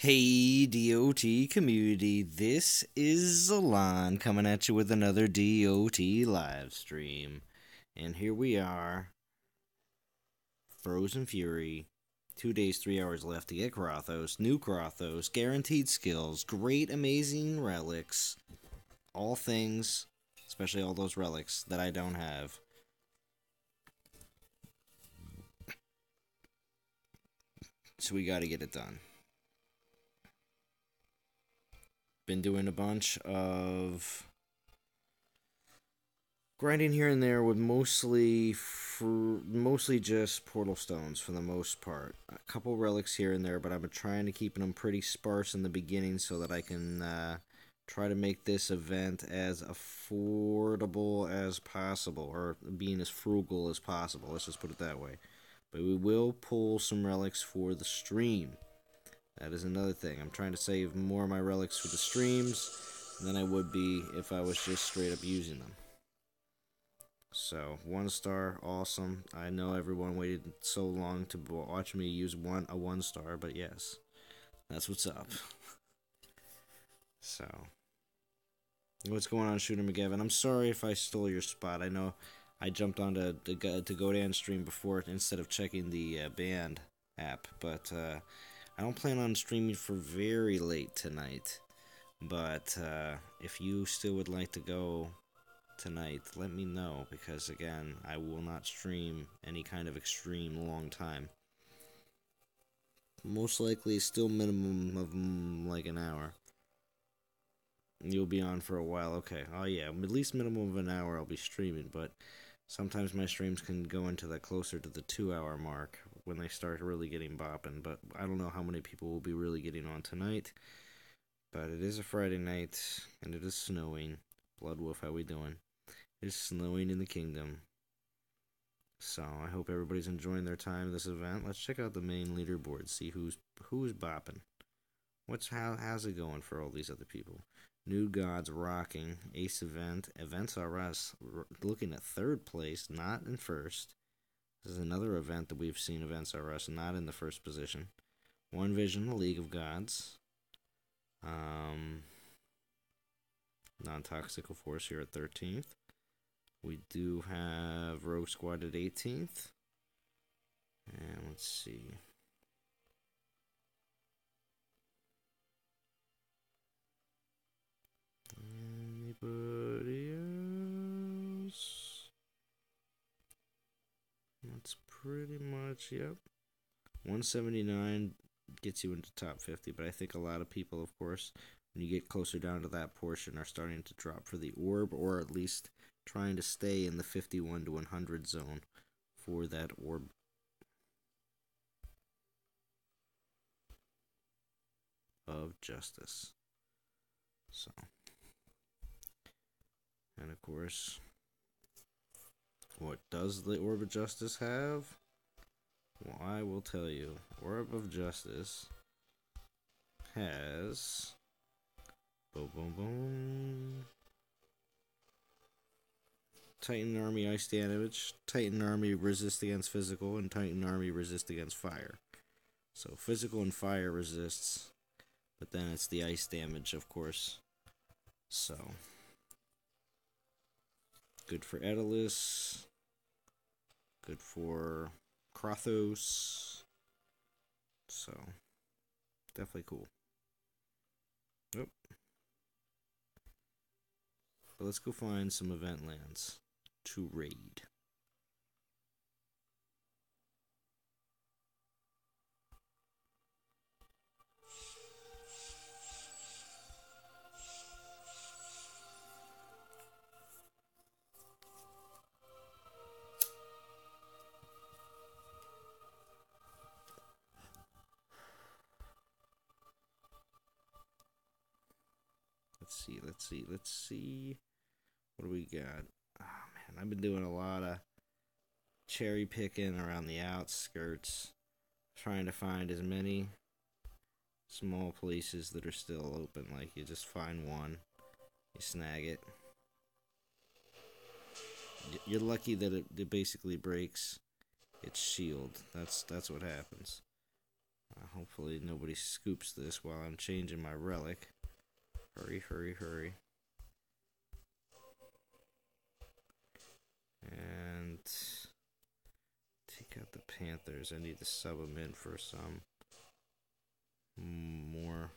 Hey, DOT community, this is Alon coming at you with another DOT live stream. And here we are, Frozen Fury. 2 days, 3 hours left to get Crothos, new Crothos, guaranteed skills, great, amazing relics. All things, especially all those relics that I don't have. So we gotta get it done. Been doing a bunch of grinding here and there with mostly just portal stones for the most part. A couple relics here and there, but I've been trying to keep them pretty sparse in the beginning so that I can try to make this event as affordable as possible, or being as frugal as possible. Let's just put it that way. But we will pull some relics for the stream. That is another thing. I'm trying to save more of my relics for the streams than I would be if I was just straight up using them. So, 1 star, awesome. I know everyone waited so long to watch me use a 1 star, but yes, that's what's up. So, what's going on, Shooter McGavin? I'm sorry if I stole your spot. I know I jumped onto the Godan stream before instead of checking the band app, but I don't plan on streaming for very late tonight. But if you still would like to go tonight, let me know, because again, I will not stream any kind of extreme long time. Most likely still minimum of like an hour. You'll be on for a while. Okay. Oh yeah, at least minimum of an hour I'll be streaming, but sometimes my streams can go into the closer to the 2 hour mark when they start really getting bopping, but I don't know how many people will be really getting on tonight. But it is a Friday night and it is snowing. Bloodwolf, how we doing? It's snowing in the kingdom. So I hope everybody's enjoying their time at this event. Let's check out the main leaderboard, see who's bopping. How's it going for all these other people? New Gods rocking. Ace Events R Us looking at third place, not in first. This is another event that we've seen Events R Us not in the first position. One Vision, League of Gods. Non-Toxical Force here at 13th. We do have Rogue Squad at 18th. And let's see. Anybody else? That's pretty much, yep. 179 gets you into top 50, but I think a lot of people, of course, when you get closer down to that portion, are starting to drop for the orb, or at least trying to stay in the 51 to 100 zone for that orb. Of Justice. So, and of course, what does the Orb of Justice have? Well, I will tell you. Orb of Justice has boom, boom, boom. Titan Army Ice Damage, Titan Army Resist against Physical, and Titan Army Resist against Fire. So Physical and Fire resists, but then it's the Ice damage, of course. So, good for Edalus, good for Crothos. So, definitely cool. Yep. But let's go find some event lands to raid. Let's see. What do we got? Oh man, I've been doing a lot of cherry picking around the outskirts, trying to find as many small places that are still open. Like, you just find one, you snag it. You're lucky that it basically breaks its shield. That's what happens. Hopefully nobody scoops this while I'm changing my relic. Hurry, hurry, hurry. And take out the Panthers. I need to sub them in for some more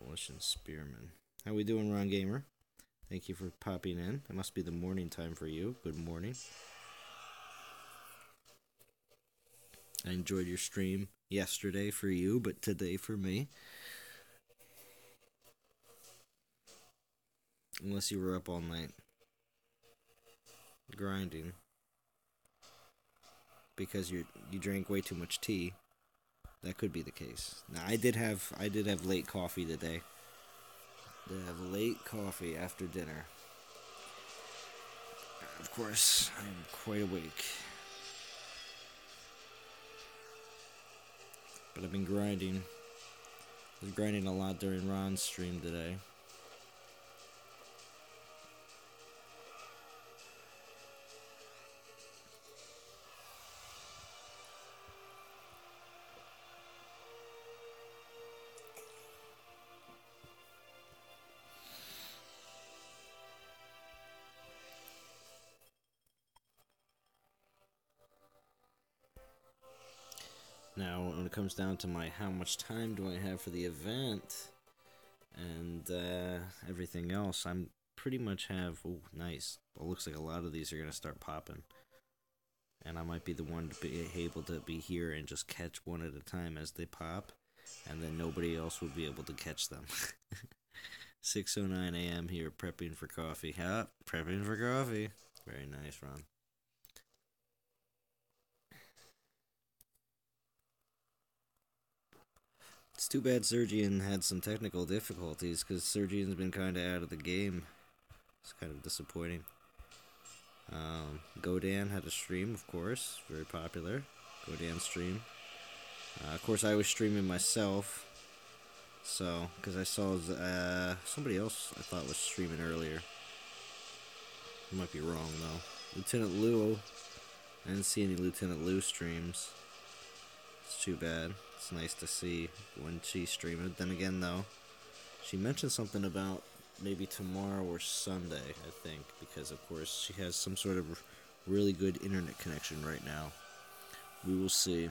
Militia Spearmen. How we doing, Ron Gamer? Thank you for popping in. It must be the morning time for you. Good morning. I enjoyed your stream yesterday for you, but today for me. Unless you were up all night grinding because you drank way too much tea. That could be the case. Now I did have late coffee today. Did have late coffee after dinner. Of course, I am quite awake. But I've been grinding. I was grinding a lot during Ron's stream today. Now, when it comes down to how much time do I have for the event and everything else, I'm pretty much have. Oh, nice. Well, looks like a lot of these are gonna start popping, and I might be the one to be able to be here and just catch one at a time as they pop, and then nobody else will be able to catch them. 6:09 a.m. here, prepping for coffee. Prepping for coffee. Very nice, Ron. It's too bad Sergian had some technical difficulties, because Sergian's been kind of out of the game. It's kind of disappointing. Godan had a stream, of course. Very popular. Godan stream. Of course, I was streaming myself. So, because I saw somebody else I thought was streaming earlier. I might be wrong, though. Lieutenant Lou. I didn't see any Lieutenant Lou streams. It's too bad. It's nice to see when she's streaming. Then again, though, she mentioned something about maybe tomorrow or Sunday, I think, because, of course, she has some sort of really good internet connection right now. We will see.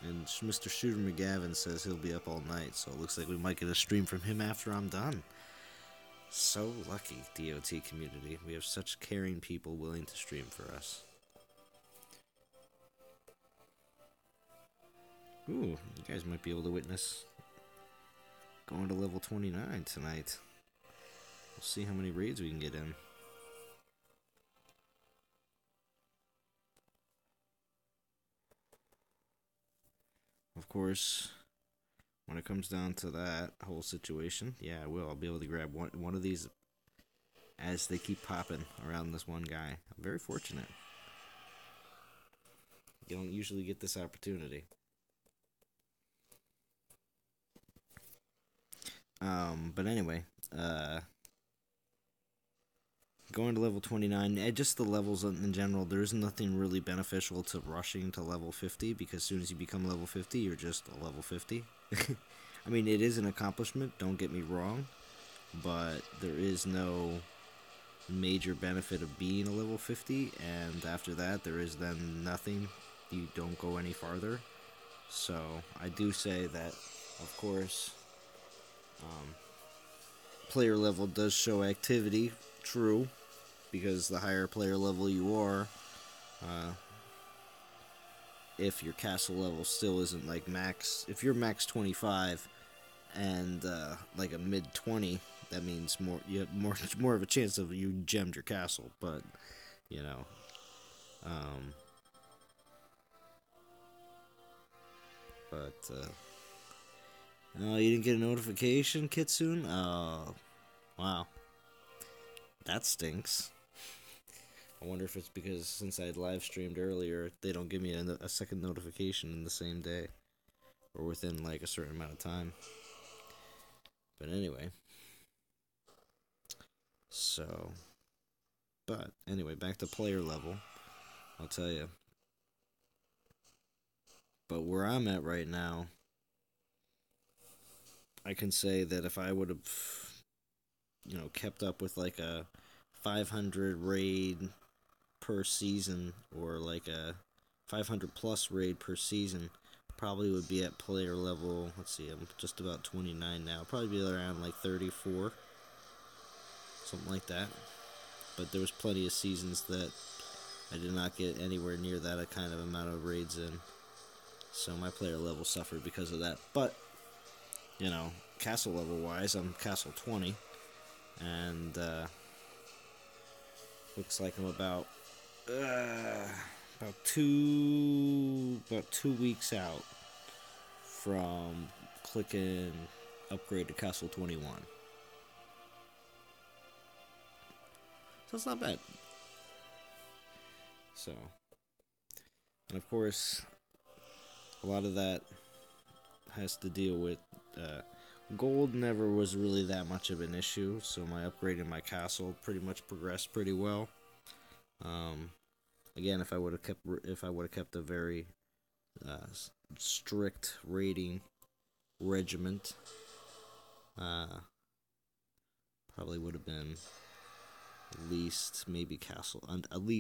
And Mr. Shooter McGavin says he'll be up all night, so it looks like we might get a stream from him after I'm done. So lucky, DOT community. We have such caring people willing to stream for us. Ooh, you guys might be able to witness going to level 29 tonight. We'll see how many raids we can get in. Of course, when it comes down to that whole situation, yeah, I will. I'll be able to grab one of these as they keep popping around this one guy. I'm very fortunate. You don't usually get this opportunity. But anyway, going to level 29, just the levels in general, there is nothing really beneficial to rushing to level 50, because as soon as you become level 50, you're just a level 50. I mean, it is an accomplishment, don't get me wrong, but there is no major benefit of being a level 50, and after that, there is then nothing. You don't go any farther. So, I do say that, of course, player level does show activity, true, because the higher player level you are, if your castle level still isn't like max, if you're max 25 and like a mid 20, that means you have more of a chance of you gemmed your castle, but you know, oh, you didn't get a notification, Kitsune? Oh, wow. That stinks. I wonder if it's because since I had live streamed earlier, they don't give me a second notification in the same day. Or within like a certain amount of time. But anyway. So. But anyway, back to player level. I'll tell you. But where I'm at right now, I can say that if I would have, kept up with like a 500 raid per season, or like a 500 plus raid per season, probably would be at player level. Let's see, I'm just about 29 now. Probably be around like 34, something like that. But there was plenty of seasons that I did not get anywhere near that kind of amount of raids in. So my player level suffered because of that. But, castle level wise, I'm castle 20. And looks like I'm about 2 weeks out from clicking upgrade to castle 21. So it's not bad. So, and of course, a lot of that has to deal with gold. Never was really that much of an issue, so my upgrade in my castle pretty much progressed pretty well. Again, if I would have kept a very strict rating regiment, probably would have been at least maybe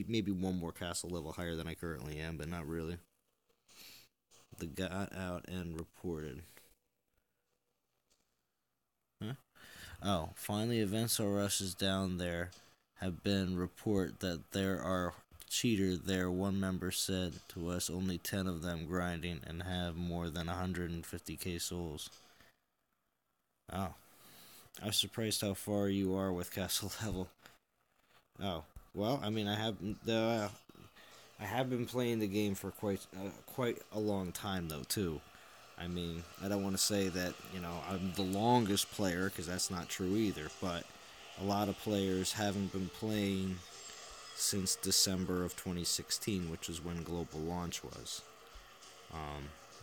maybe one more castle level higher than I currently am, but not really. The got out and reported. Huh? Oh, finally, events or rushes down there have been report that there are cheaters there. One member said to us only 10 of them grinding and have more than 150k souls. Oh, I was surprised how far you are with castle level. Oh, well, I mean, I have been playing the game for quite a long time though too. I mean, I don't want to say that I'm the longest player, because that's not true either. But a lot of players haven't been playing since December of 2016, which is when global launch was.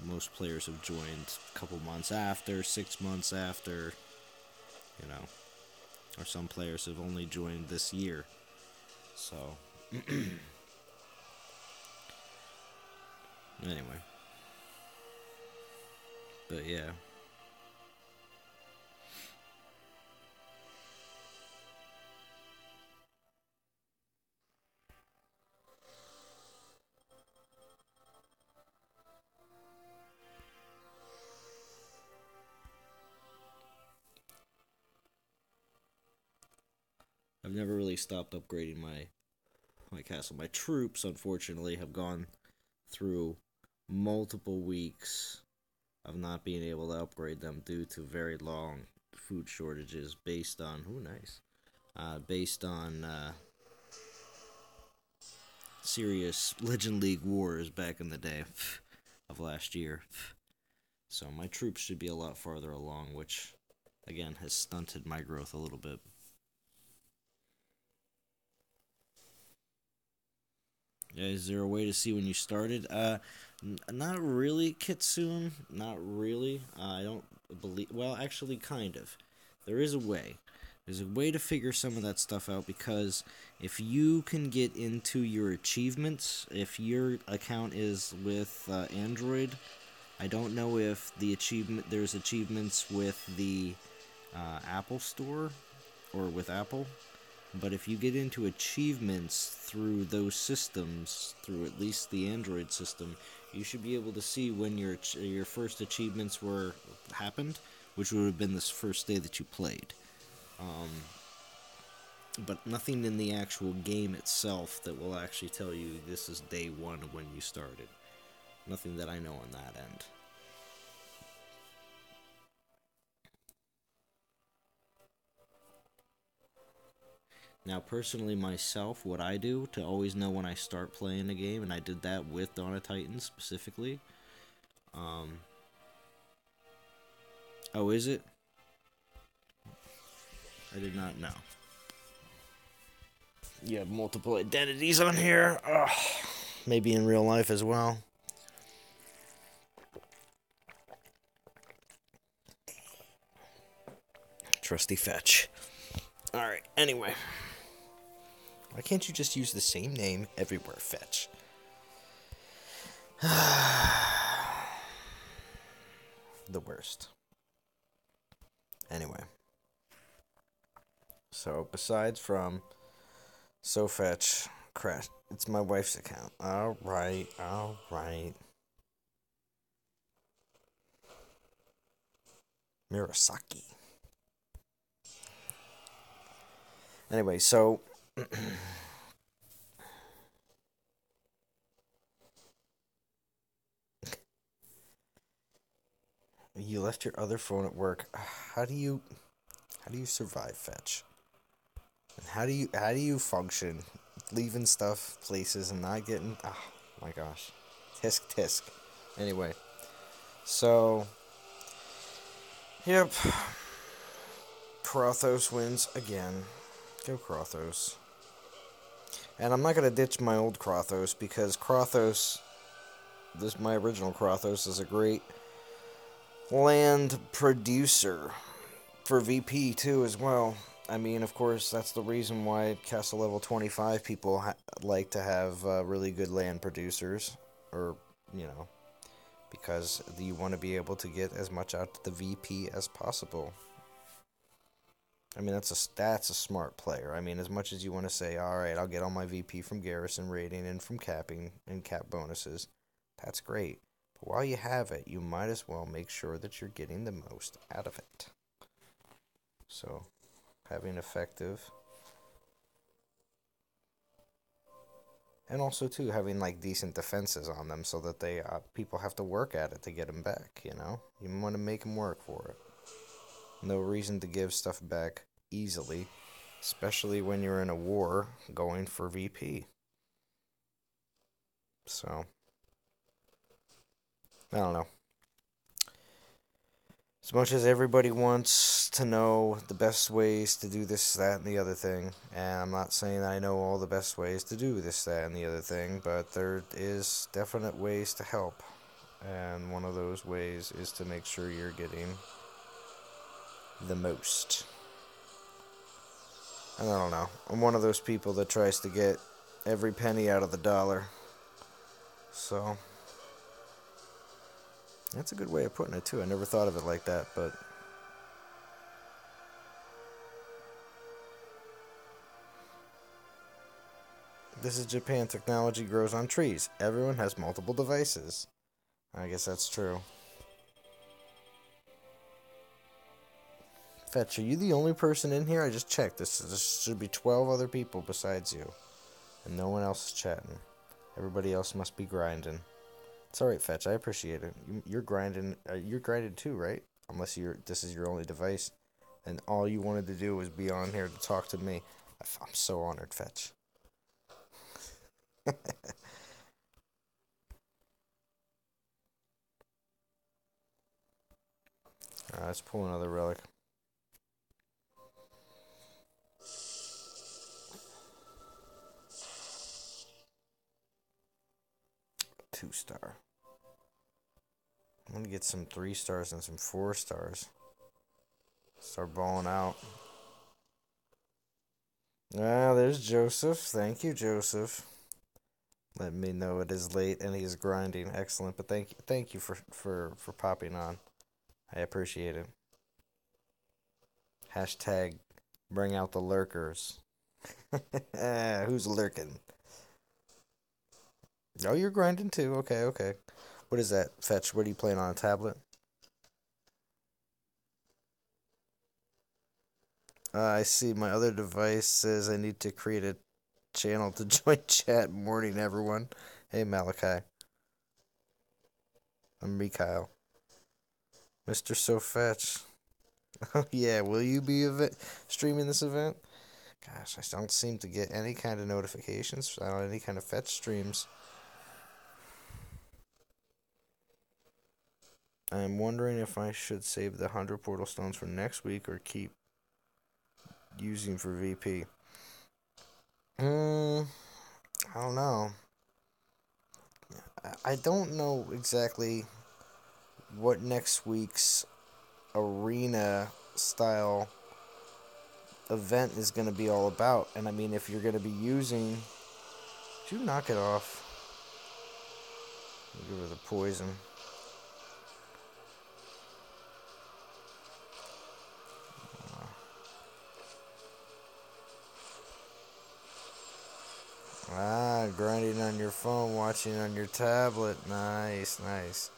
Most players have joined a couple months after, 6 months after, or some players have only joined this year. So, anyway. But yeah. I've never really stopped upgrading my castle. My troops, unfortunately, have gone through multiple weeks of not being able to upgrade them due to very long food shortages based on serious Legend League wars back in the day of last year. So my troops should be a lot farther along, which again has stunted my growth a little bit. Is there a way to see when you started? Not really, Kitsune. Not really. I don't believe. Well, actually, kind of. There is a way. There's a way to figure some of that stuff out, because if you can get into your achievements, if your account is with Android, I don't know if there's achievements with the Apple Store or with Apple. But if you get into achievements through those systems, through at least the Android system, you should be able to see when your first achievements happened, which would have been this first day that you played. But nothing in the actual game itself that will actually tell you this is day one when you started. Nothing that I know on that end. Now, personally, myself, what I do to always know when I start playing a game, and I did that with Dawn of Titans specifically. Oh, is it? I did not know. You have multiple identities on here. Ugh. Maybe in real life as well. Trusty fetch. Alright, anyway. Why can't you just use the same name everywhere, fetch? the worst. Anyway. So, besides from SoFetch, crash. It's my wife's account. Alright. Murasaki. Anyway, so you left your other phone at work. How do you survive, Fetch? And how do you function leaving stuff places and not getting my gosh. Tisk. Anyway. So yep. Crothos wins again. Go Crothos. And I'm not going to ditch my old Crothos because my original Crothos is a great land producer for VP too as well. I mean, of course, that's the reason why at Castle Level 25 people like to have really good land producers, or, because you want to be able to get as much out to the VP as possible. I mean, that's a smart player. I mean, as much as you want to say, all right, I'll get all my VP from garrison rating and from capping and cap bonuses, that's great. But while you have it, you might as well make sure that you're getting the most out of it. So, having effective, and also too having like decent defenses on them, so that people have to work at it to get them back. You want to make them work for it. No reason to give stuff back easily, especially when you're in a war going for VP. So, I don't know. As much as everybody wants to know the best ways to do this, that, and the other thing, and I'm not saying that I know all the best ways to do this, that, and the other thing, but there is definite ways to help. And one of those ways is to make sure you're getting the most. And I don't know. I'm one of those people that tries to get every penny out of the dollar. So, that's a good way of putting it, too. I never thought of it like that, but this is Japan. Technology grows on trees. Everyone has multiple devices. I guess that's true. Fetch, are you the only person in here? I just checked. This should be 12 other people besides you. And no one else is chatting. Everybody else must be grinding. It's alright, Fetch. I appreciate it. You're grinding. You're grinding too, right? Unless this is your only device. And all you wanted to do was be on here to talk to me. I'm so honored, Fetch. Alright, let's pull another relic. 2-star. I'm gonna get some 3 stars and some 4 stars. Start balling out. There's Joseph. Thank you, Joseph. Let me know it is late and he's grinding. Excellent. But thank you for popping on. I appreciate it. Hashtag bring out the lurkers. Who's lurking? Oh, you're grinding too. Okay. What is that, Fetch? What are you playing on a tablet? I see my other device says I need to create a channel to join chat. Morning, everyone. Hey, Malachi. I'm Mikhail. Mr. SoFetch. Oh, yeah. Will you be streaming this event? Gosh, I don't seem to get any kind of notifications on any kind of Fetch streams. I'm wondering if I should save the 100 portal stones for next week or keep using for VP. I don't know. I don't know exactly what next week's arena style event is going to be all about. And I mean, if you're going to be using... Did you knock it off? Give her the poison. watching on your tablet. Nice, nice.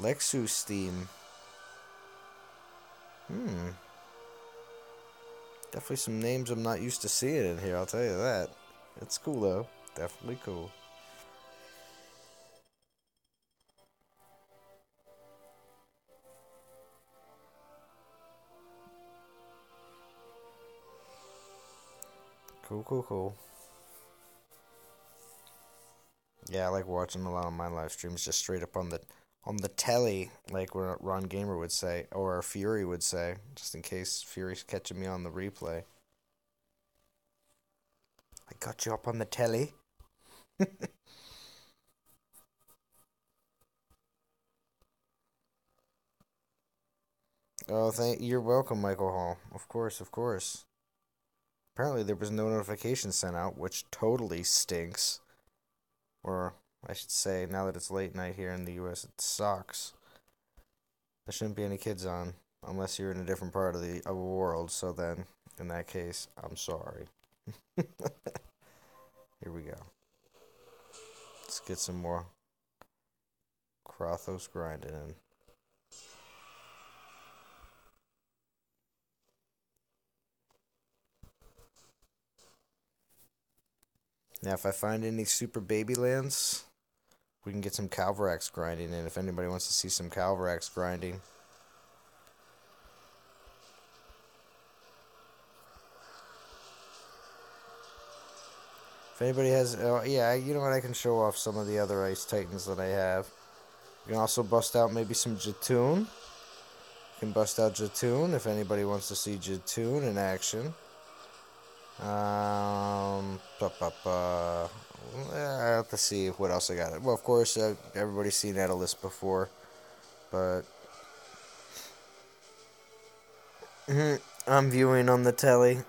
Lexus Steam. Definitely some names I'm not used to seeing in here, I'll tell you that. It's cool, though. Definitely cool. Cool, cool, cool. Yeah, I like watching a lot of my live streams just straight up on the telly, like what Ron Gamer would say, or Fury would say, just in case Fury's catching me on the replay. I got you up on the telly. Oh, you're welcome, Michael Hall. Of course, of course. Apparently, there was no notification sent out, which totally stinks. Or I should say, now that it's late night here in the U.S., it sucks. There shouldn't be any kids on unless you're in a different part of the world. So then, in that case, I'm sorry. Here we go. Let's get some more Crothos grinding in. Now, if I find any super baby lands, we can get some Calvarax grinding in. If anybody wants to see some Calvarax grinding. If anybody has, yeah, you know what? I can show off some of the other Ice Titans that I have. You can also bust out maybe some Jatoon. You can bust out Jatoon if anybody wants to see Jatoon in action. I have to see what else I got. Well, of course, everybody's seen Atalis before, but I'm viewing on the telly.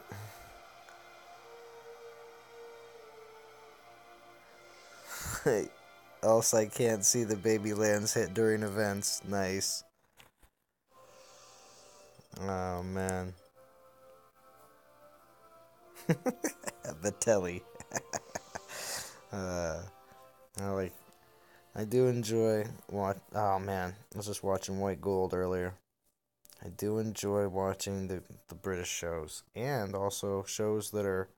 Else I can't see the baby lands hit during events. Nice. Oh man. The telly. uh, I like. I do enjoy watch. Oh man, I was just watching White Gold earlier. I do enjoy watching the British shows and also shows that are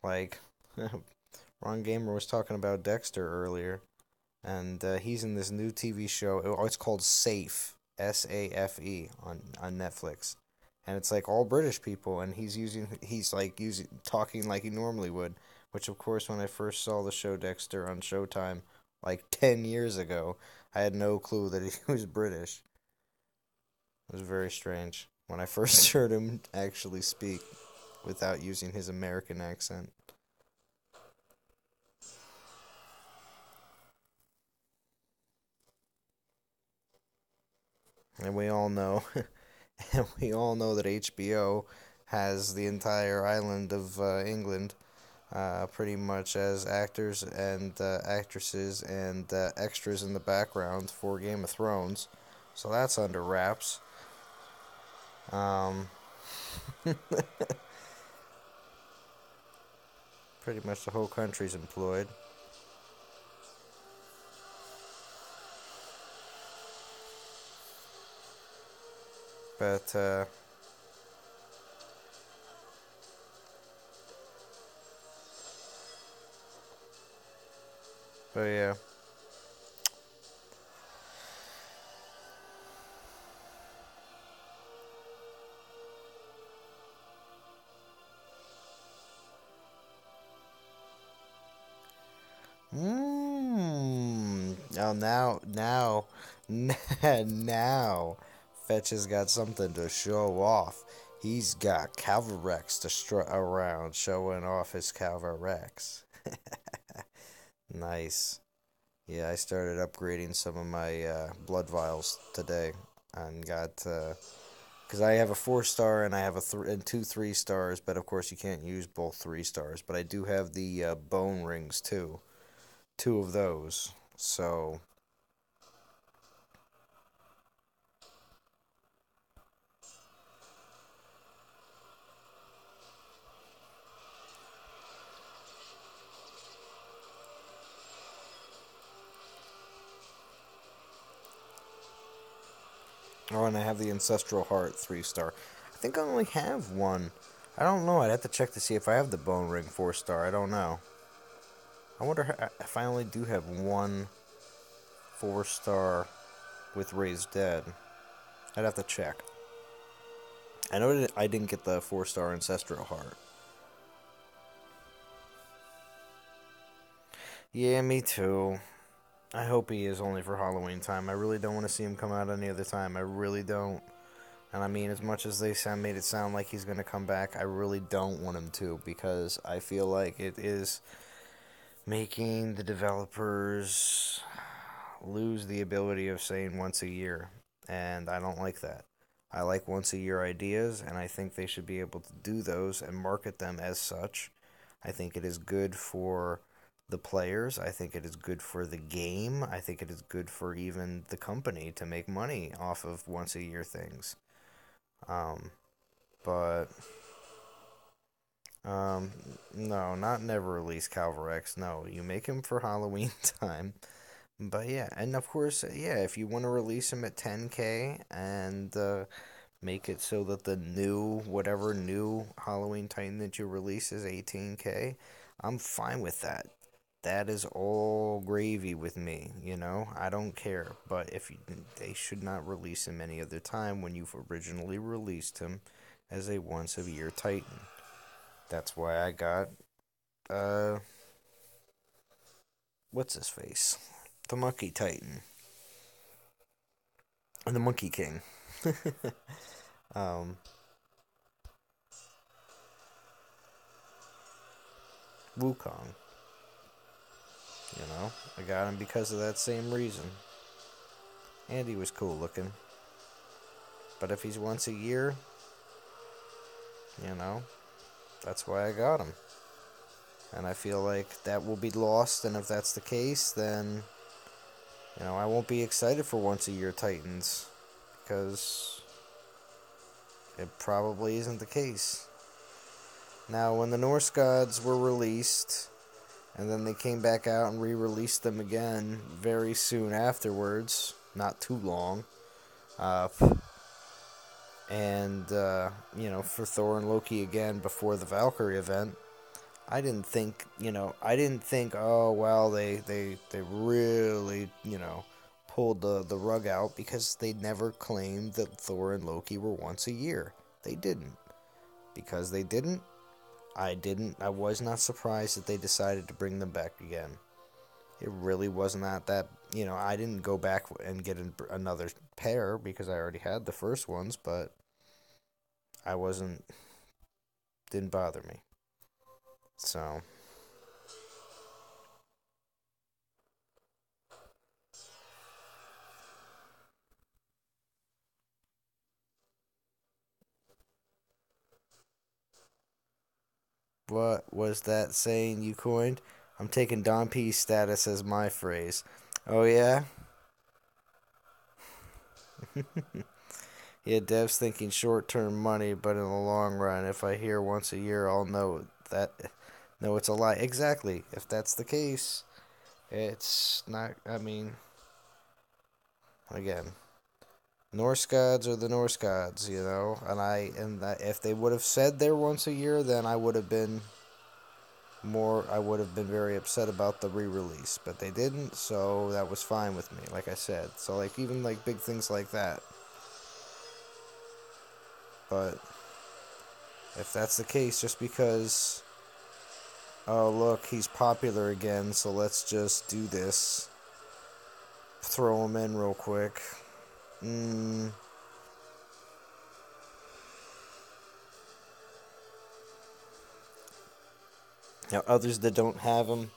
like. Ron Gamer was talking about Dexter earlier, and he's in this new TV show. It's called Safe, SAFE on Netflix, and it's like all British people, and he's like using talking like he normally would, which of course when I first saw the show Dexter on Showtime like 10 years ago, I had no clue that he was British. It was very strange when I first heard him actually speak without using his American accent. And we all know, and we all know that HBO has the entire island of England, pretty much as actors and actresses and extras in the background for Game of Thrones. So that's under wraps. Um, pretty much the whole country's employed. But yeah. Oh, now, Fetch has got something to show off. He's got Calvarex to strut around, showing off his Calvarex. Nice. Yeah, I started upgrading some of my blood vials today, and got because I have a 4-star and I have and 2 3-stars, but of course you can't use both 3-stars. But I do have the bone rings too, 2 of those. So Oh, and I have the Ancestral Heart 3-star. I think I only have one. I don't know. I'd have to check to see if I have the Bone Ring 4-star. I don't know. I wonder if I only do have one 4-star with Raised Dead. I'd have to check. I know that I didn't get the 4-star Ancestral Heart. Yeah, me too. I hope he is only for Halloween time. I really don't want to see him come out any other time. I really don't. And I mean, as much as they made it sound like he's going to come back, I really don't want him to, because I feel like it is making the developers lose the ability of saying once a year. And I don't like that. I like once a year ideas, and I think they should be able to do those and market them as such. I think it is good for the players. I think it is good for the game. I think it is good for even the company to make money off of once a year things. Um, but um, no, not never release Calvarex. No, you make him for Halloween time. But yeah, and of course, yeah, if you want to release him at 10K and make it so that the new, whatever new Halloween Titan that you release is 18K, I'm fine with that. That is all gravy with me, you know? I don't care. But if you, they should not release him any other time when you've originally released him as a once a year Titan. That's why I got, uh, what's his face? The Monkey Titan. And the Monkey King. um, Wukong. You know, I got him because of that same reason. And he was cool looking. But if he's once a year, you know, that's why I got him. And I feel like that will be lost, and if that's the case, then, you know, I won't be excited for once a year Titans. Because it probably isn't the case. Now, when the Norse gods were released, and then they came back out and re-released them again very soon afterwards, not too long, uh, and you know, for Thor and Loki again before the Valkyrie event, I didn't think, oh well, they really, you know, pulled the rug out, because they never claimed that Thor and Loki were once a year. They didn't. Because they didn't, I was not surprised that they decided to bring them back again. It really was not that, you know, I didn't go back and get another pair because I already had the first ones, but I wasn't, didn't bother me. So, what was that saying you coined? I'm taking Don P's status as my phrase. Oh, yeah? Yeah, Dev's thinking short term money, but in the long run, if I hear once a year, I'll know that. No, it's a lie. Exactly. If that's the case, it's not. I mean, again, Norse gods are the Norse gods, you know. If they would have said they're once a year, then I would have been more. I would have been very upset about the re-release, but they didn't, so that was fine with me. Like I said, so like even like big things like that. But if that's the case, just because, oh look, he's popular again, so let's just do this. Throw him in real quick. Mm, now others that don't have him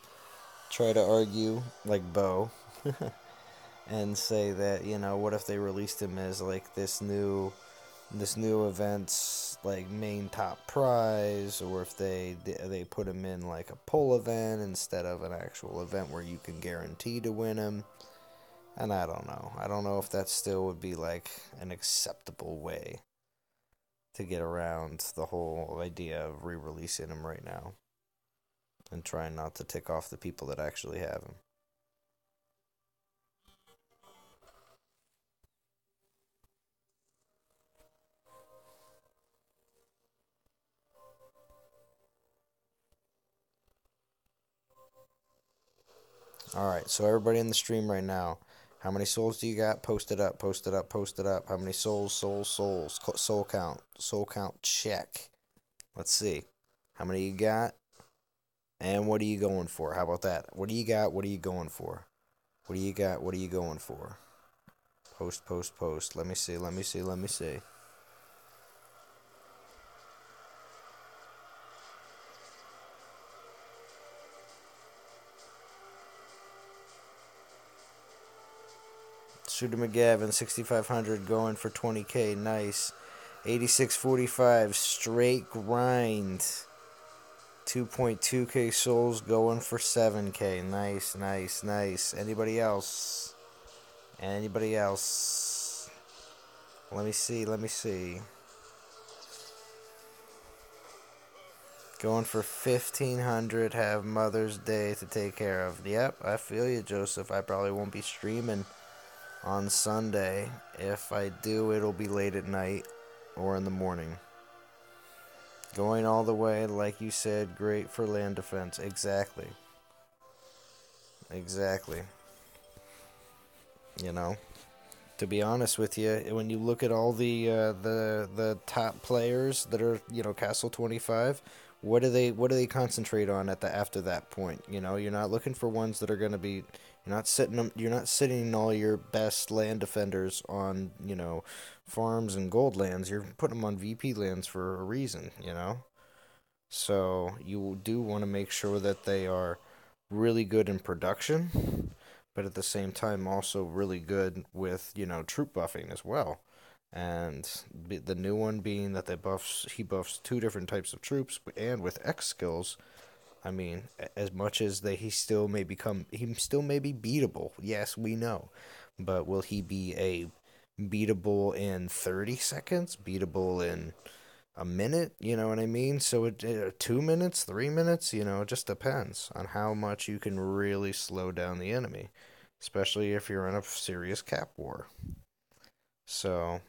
try to argue, like Bo, and say that, you know, what if they released him as like this new event's like main top prize, or if they put him in like a pull event instead of an actual event where you can guarantee to win him. And I don't know. I don't know if that still would be like an acceptable way to get around the whole idea of re-releasing him right now and trying not to tick off the people that actually have him. Alright, so everybody in the stream right now, how many souls do you got? Post it up, post it up, post it up. How many souls, souls, souls? Soul count. Soul count check. Let's see. How many you got? And what are you going for? How about that? What do you got? What are you going for? What do you got? What are you going for? Post, post, post. Let me see, let me see, let me see. Shooter McGavin, 6,500 going for 20K. Nice. 86.45, straight grind. 2.2K souls going for 7K. Nice, nice, nice. Anybody else? Anybody else? Let me see, let me see. Going for 1,500, have Mother's Day to take care of. Yep, I feel you, Joseph. I probably won't be streaming on Sunday. If I do, it'll be late at night or in the morning. Going all the way, like you said, great for land defense. Exactly. Exactly. You know, to be honest with you, when you look at all the top players that are Castle 25, what do they concentrate on at the after that point? You're not looking for ones that are going to be. You're not sitting all your best land defenders on farms and gold lands. You're putting them on VP lands for a reason. So you do want to make sure that they are really good in production, but at the same time also really good with troop buffing as well. And the new one being that he buffs two different types of troops, and with X skills. I mean, as much as he still may be beatable. Yes, we know, but will he be a beatable in 30 seconds? Beatable in a minute, you know what I mean? So 2 minutes, 3 minutes, it just depends on how much you can really slow down the enemy, especially if you're in a serious cap war. So,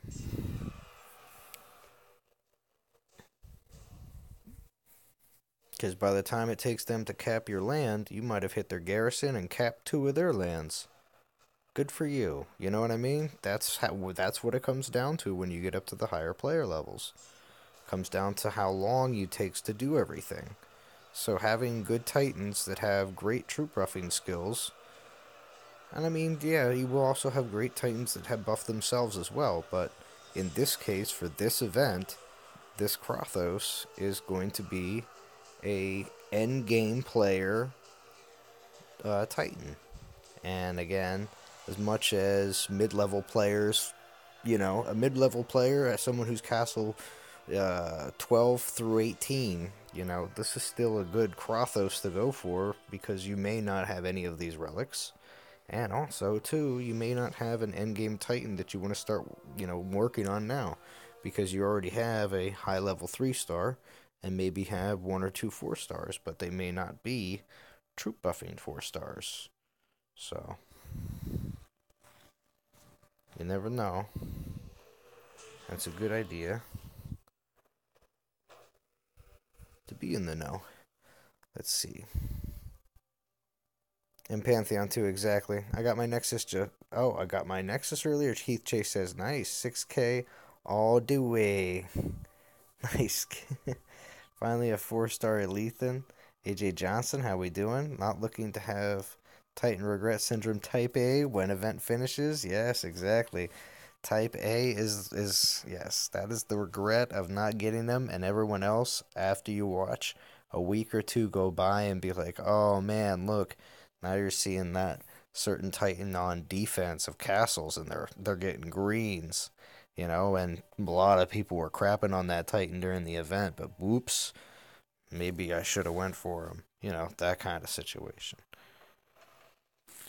because by the time it takes them to cap your land, you might have hit their garrison and capped two of their lands. Good for you. You know what I mean? That's what it comes down to when you get up to the higher player levels. It comes down to how long you takes to do everything. So having good titans that have great troop buffing skills, and I mean, yeah, you will also have great titans that have buffed themselves as well, but in this case, for this event, this Crothos is going to be a end game player titan. And again, as much as mid-level players, a mid-level player as someone who's castle 12 through 18, this is still a good Crothos to go for because you may not have any of these relics. And also, too, you may not have an endgame Titan that you want to start, working on now because you already have a high level 3-star and maybe have one or two 4-stars, but they may not be troop buffing 4-stars. So, you never know. That's a good idea to be in the know. Let's see. And Pantheon too, exactly. I got my Nexus. I got my Nexus earlier. Heath Chase says, nice. 6K all the way. Nice. Finally, a 4-star Elethan. AJ Johnson, how we doing? Not looking to have Titan Regret Syndrome Type A when event finishes? Yes, exactly. Type A is yes, that is the regret of not getting them, and everyone else after you watch a week or two go by and be like, oh man, look, now you're seeing that certain Titan on defense of castles, and they're getting greens, and a lot of people were crapping on that Titan during the event, but whoops, maybe I should have went for him, that kind of situation.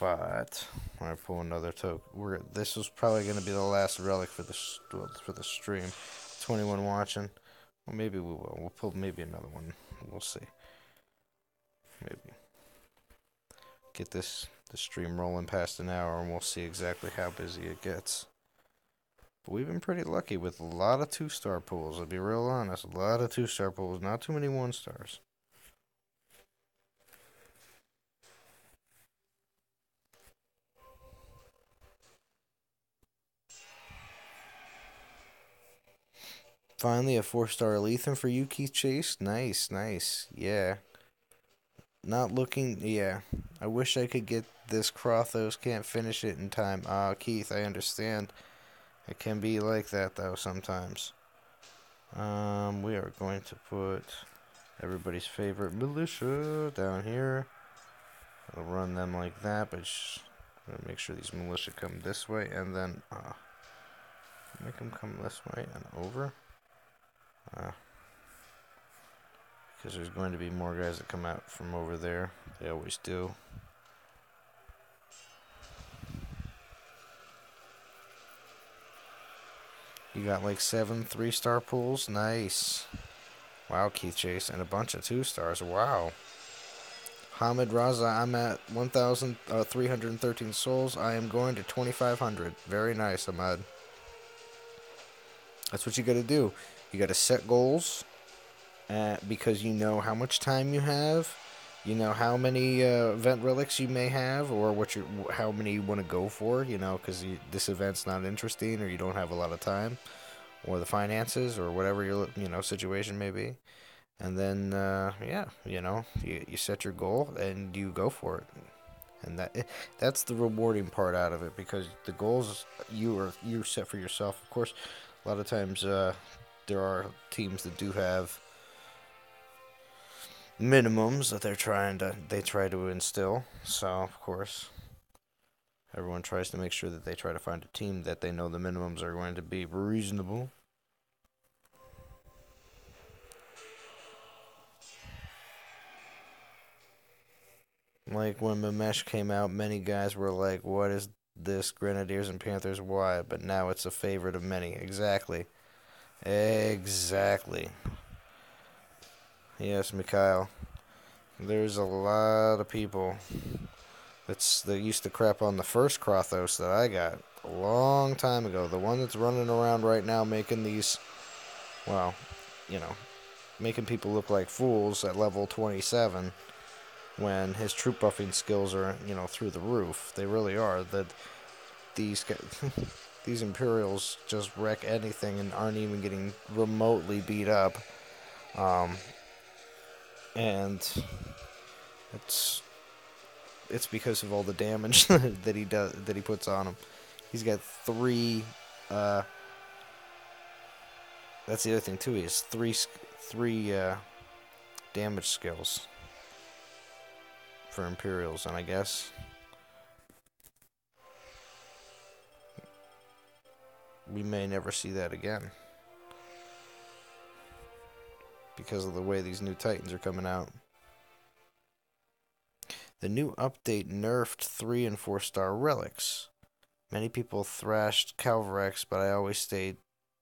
But when I pull another token, this was probably going to be the last relic for the stream. 21 watching. Well, maybe we will. We'll pull maybe another one. We'll see. Maybe get the stream rolling past an hour, and we'll see exactly how busy it gets. But we've been pretty lucky with a lot of 2-star pulls. I'll be real honest. A lot of 2-star pulls, not too many 1-stars. Finally, a 4-star Lethan for you, Keith Chase. Nice, nice. Yeah. Not looking. Yeah. I wish I could get this Crothos. Can't finish it in time. Ah, Keith, I understand. It can be like that, though, sometimes. We are going to put everybody's favorite militia down here. I'll run them like that, but I'm gonna make sure these militia come this way, and then make them come this way and over. Because there's going to be more guys that come out from over there. They always do. You got like 7 3-star pools. Nice. Wow, Keith Chase. And a bunch of 2-stars. Wow. Hamid Raza, I'm at 1,313 souls. I am going to 2,500. Very nice, Ahmad. That's what you got to do. You got to set goals because you know how much time you have. You know how many event relics you may have, or how many you want to go for. You know, because this event's not interesting, or you don't have a lot of time, or the finances, or whatever your situation may be. And then yeah, you set your goal and you go for it, and that's the rewarding part out of it, because the goals you set for yourself. Of course, a lot of times there are teams that do have minimums that they try to instill. So of course, everyone tries to make sure that they try to find a team that they know the minimums are going to be reasonable. Like when Mamesh came out, many guys were like, "What is this? Grenadiers and Panthers? Why?" But now it's a favorite of many. Exactly. Exactly. Yes, Mikhail. There's a lot of people that used to crap on the first Crothos that I got a long time ago. The one that's running around right now making these, well, making people look like fools at level 27 when his troop buffing skills are, through the roof. They really are. These these Imperials just wreck anything and aren't even getting remotely beat up. And it's because of all the damage that he puts on him. He's got 3. That's the other thing too. He has three damage skills for Imperials, and I guess we may never see that again because of the way these new Titans are coming out. The new update nerfed 3 and 4-star relics. Many people thrashed Calvarex, but I always stayed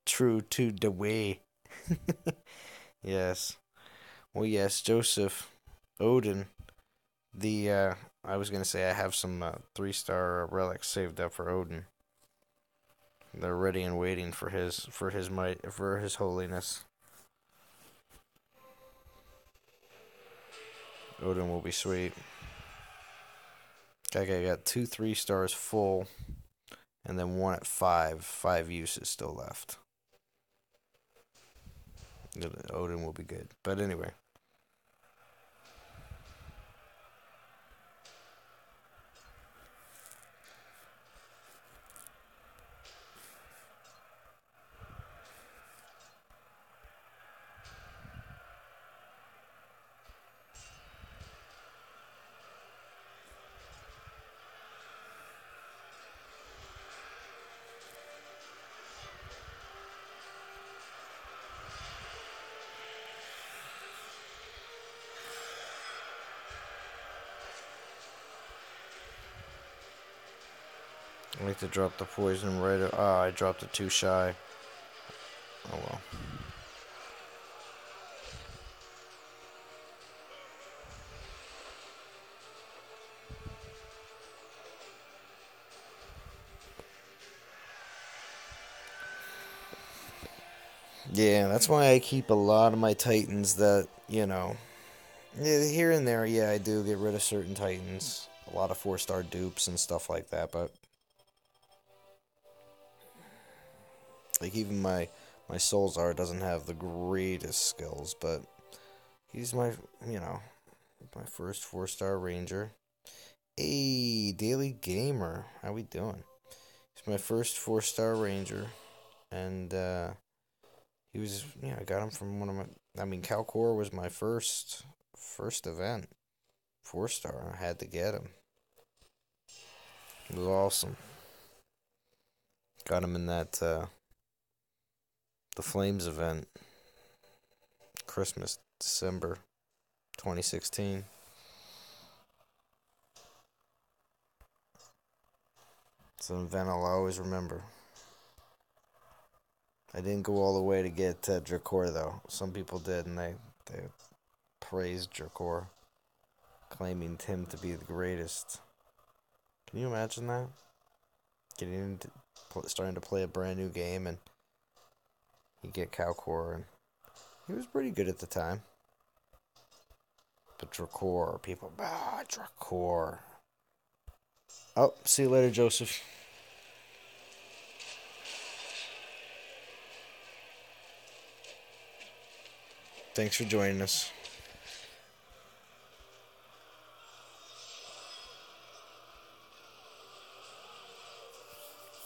true to the way. Yes. Well, yes, Joseph, Odin. I was gonna say I have some 3-star relics saved up for Odin. They're ready and waiting for his might, for his holiness. Odin will be sweet. Okay, I got 2 3-stars full, and then 1 at 5. 5 uses still left. Odin will be good. But anyway. I like to drop the poison right. I dropped it too shy. Oh well. Yeah, that's why I keep a lot of my Titans that, here and there, yeah, I do get rid of certain Titans. A lot of 4-star dupes and stuff like that, but like even my My Soulzar doesn't have the greatest skills, but he's my, you know, my first 4-star ranger. Hey, Daily Gamer, how we doing? He's my first 4-star ranger, and he was, yeah, I got him from one of my. I mean, Calcor was my first event, 4-star. I had to get him. It was awesome. Got him in that the Flames event, Christmas, December 2016. It's an event I'll always remember. I didn't go all the way to get Drakor, though. Some people did, and they praised Drakor, claiming him to be the greatest. Can you imagine that? Getting into starting to play a brand new game, and you get Calcor, and he was pretty good at the time. But Drakor, people, Drakor. Oh, see you later, Joseph. Thanks for joining us.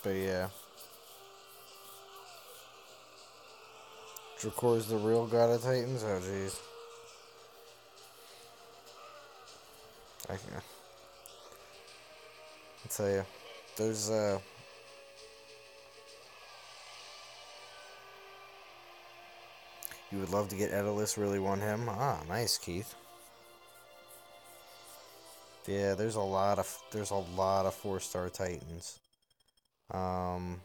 But yeah, Drakor's the real god of Titans. Oh jeez, I can tell you, there's you would love to get Edalus. Really want him. Ah, nice, Keith. Yeah, there's a lot of 4-star Titans. Um,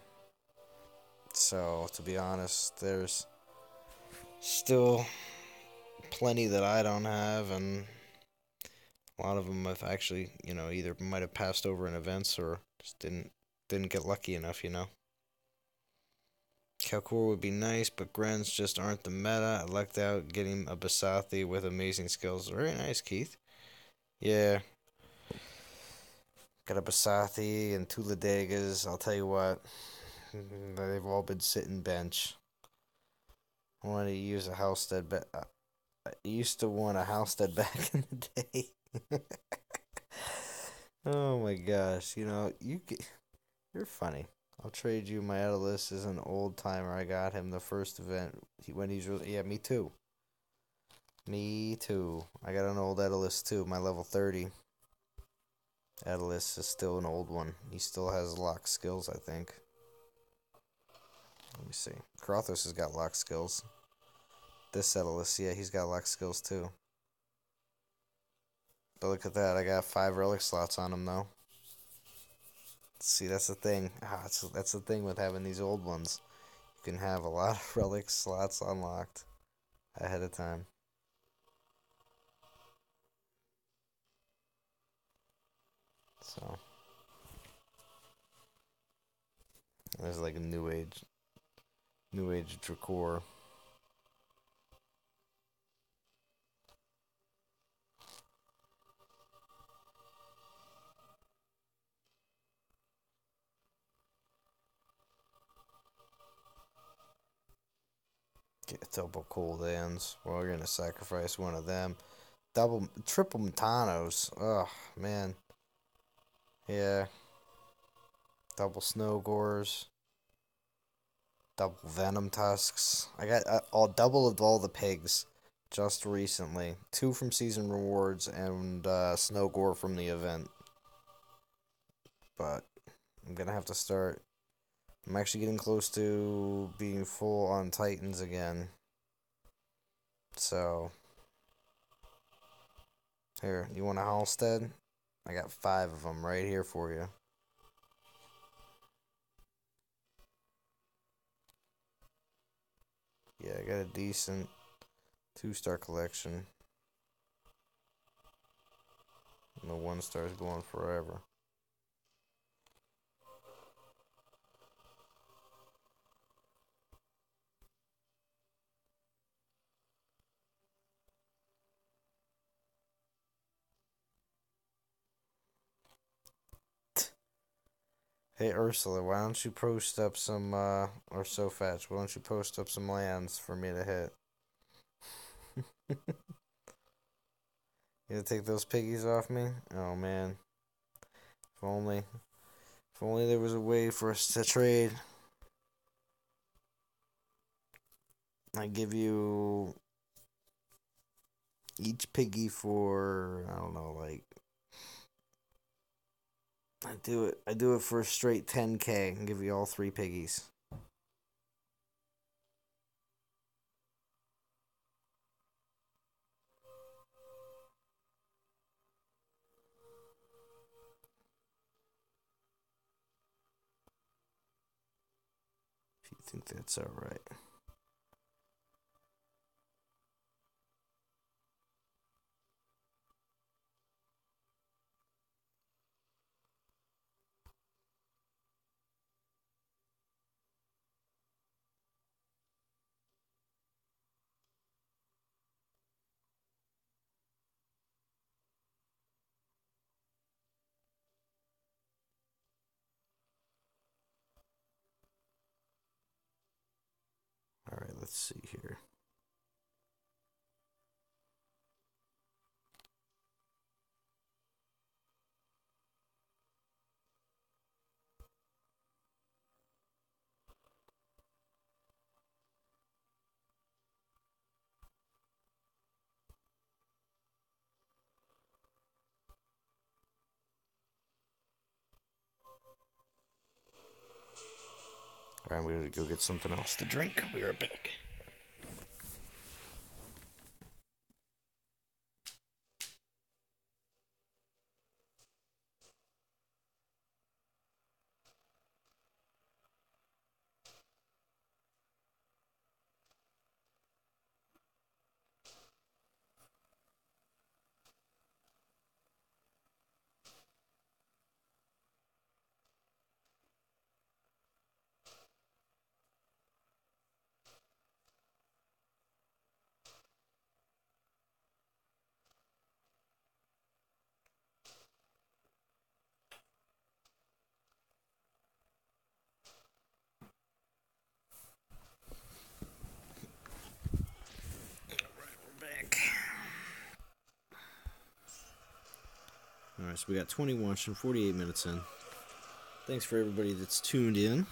so to be honest, there's still plenty that I don't have, and a lot of them I've actually, either might have passed over in events or just didn't get lucky enough, Calcor would be nice, but Grens just aren't the meta. I lucked out getting a Basathi with amazing skills. Very nice, Keith. Yeah. Got a Basathi and two Ladegas. I'll tell you what. They've all been sitting bench. I wanted to use a Halstead, but I used to want a Halstead back in the day. Oh my gosh. You're funny. I'll trade you my Atlas as an old timer. I got him the first event when he's really. Yeah, me too. Me too. I got an old Atlas too. My level 30. Atlas is still an old one. He still has lock skills, I think. Let me see. Crothos has got lock skills. This Atlas, yeah, he's got lock skills too. But look at that. I got 5 relic slots on him though. See, that's the thing. That's the thing with having these old ones. You can have a lot of relic slots unlocked ahead of time. So there's like a new age Drakor. Get double cold ends. Well, we're gonna sacrifice one of them. Triple Metanos. Oh man. Yeah. Double snow gores. Double venom tusks. I got all double of all the pigs just recently. 2 from season rewards and snow gore from the event. But I'm gonna have to start. I'm actually getting close to being full on Titans again. So here, you want a Halstead? I got 5 of them right here for you. Yeah, I got a decent 2-star collection. And the 1-star's going forever. Hey Ursula, why don't you post up some or so fetch? Why don't you post up some lands for me to hit? You gonna take those piggies off me? Oh man. If only there was a way for us to trade. I give you each piggy for I don't know, like I do it for a straight 10K and give you all three piggies. If you think that's alright. Alright, let's see here. Alright, I'm gonna go get something else to drink. I'll be right back. Alright, so we got 20 watching, 48 minutes in. Thanks for everybody that's tuned in.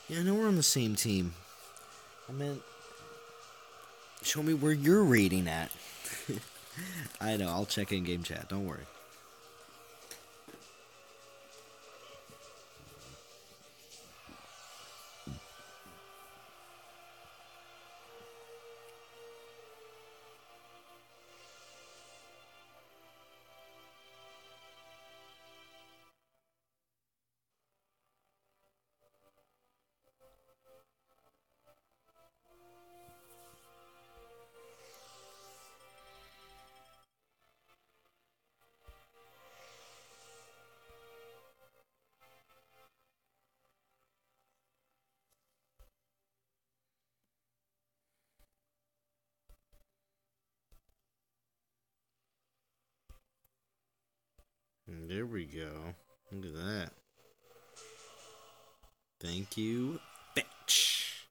Yeah, I know we're on the same team. I meant, show me where you're rating at. I know, I'll check in game chat, don't worry. There we go. Look at that. Thank you, bitch.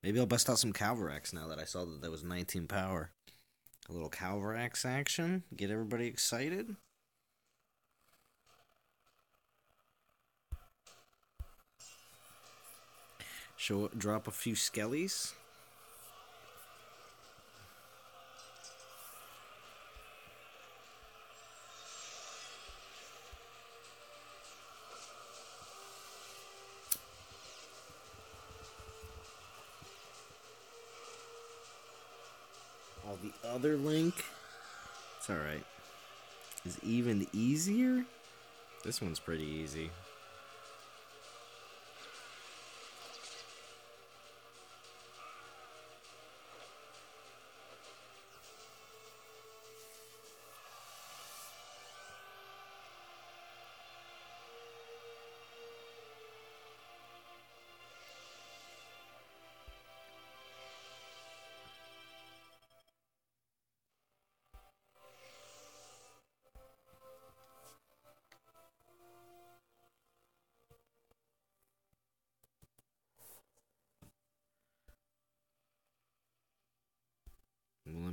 Maybe I'll bust out some Calvarax now that I saw that was 19 power. A little Calvarax action. Get everybody excited. Drop a few skellies. The other link, it's alright, is even easier. This one's pretty easy.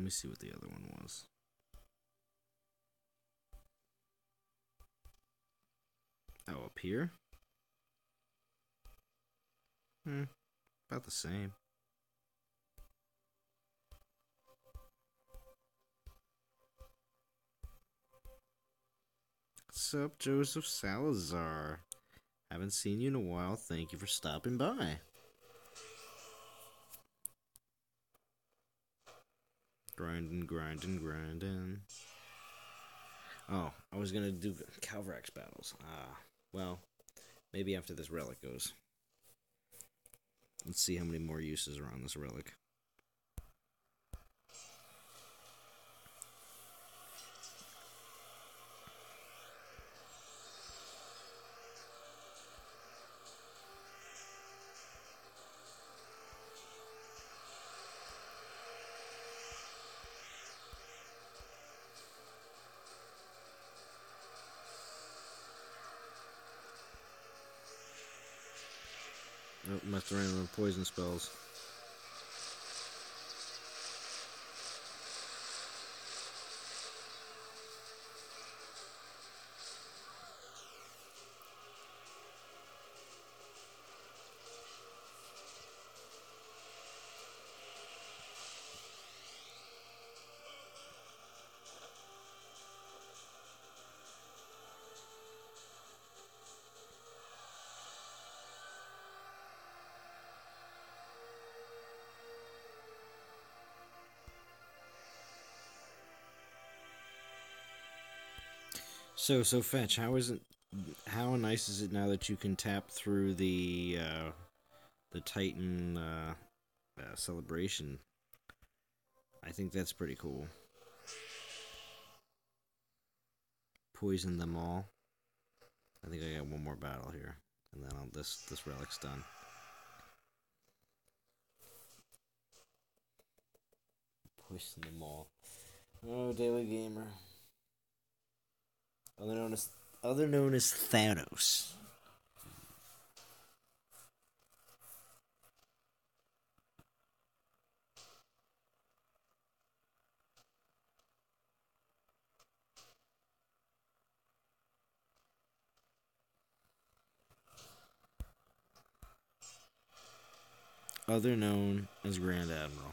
me see what the other one was. Oh, up here? About the same. What's up, Joseph Salazar? Haven't seen you in a while. Thank you for stopping by. Grinding. Oh, I was gonna do Calvrex battles. Well, maybe after this relic goes. Let's see how many more uses are on this relic. Oh, must have ran with poison spells. So Fetch, how nice is it now that you can tap through the Titan celebration? I think that's pretty cool. Poison them all. I think I got one more battle here, and then this relic's done. Poison them all. Oh, Daily Gamer. Other known as Thanos. Other known as Grand Admiral.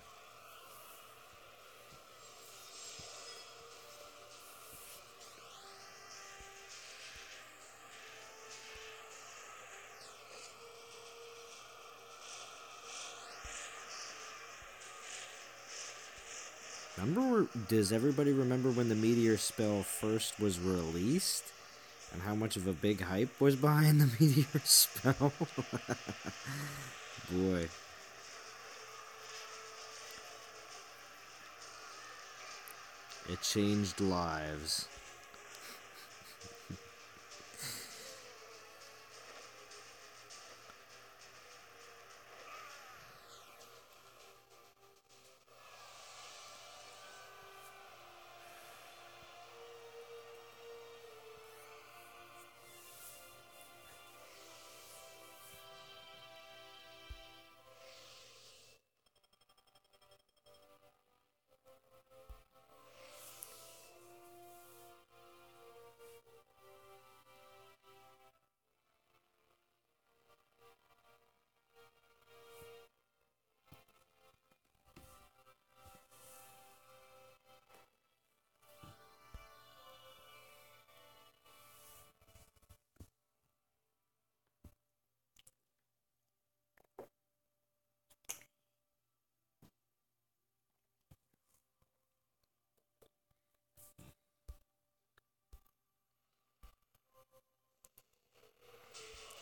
Does everybody remember when the meteor spell first was released? And how much of a big hype was behind the meteor spell? Boy. It changed lives.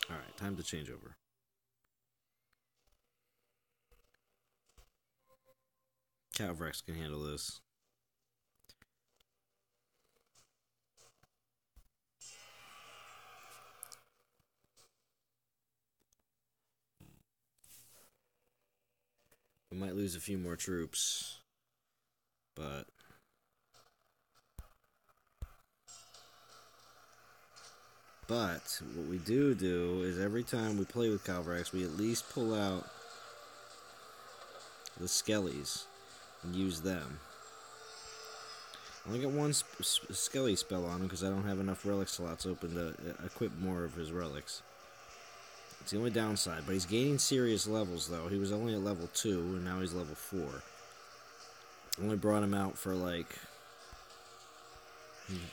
Alright, time to change over. Calvrex can handle this. We might lose a few more troops, but what we do is every time we play with Calvrex, we at least pull out the Skellies and use them. I only got one Skelly spell on him because I don't have enough relic slots open to equip more of his relics. It's the only downside, but he's gaining serious levels, though. He was only at level 2, and now he's level 4. I only brought him out for, like...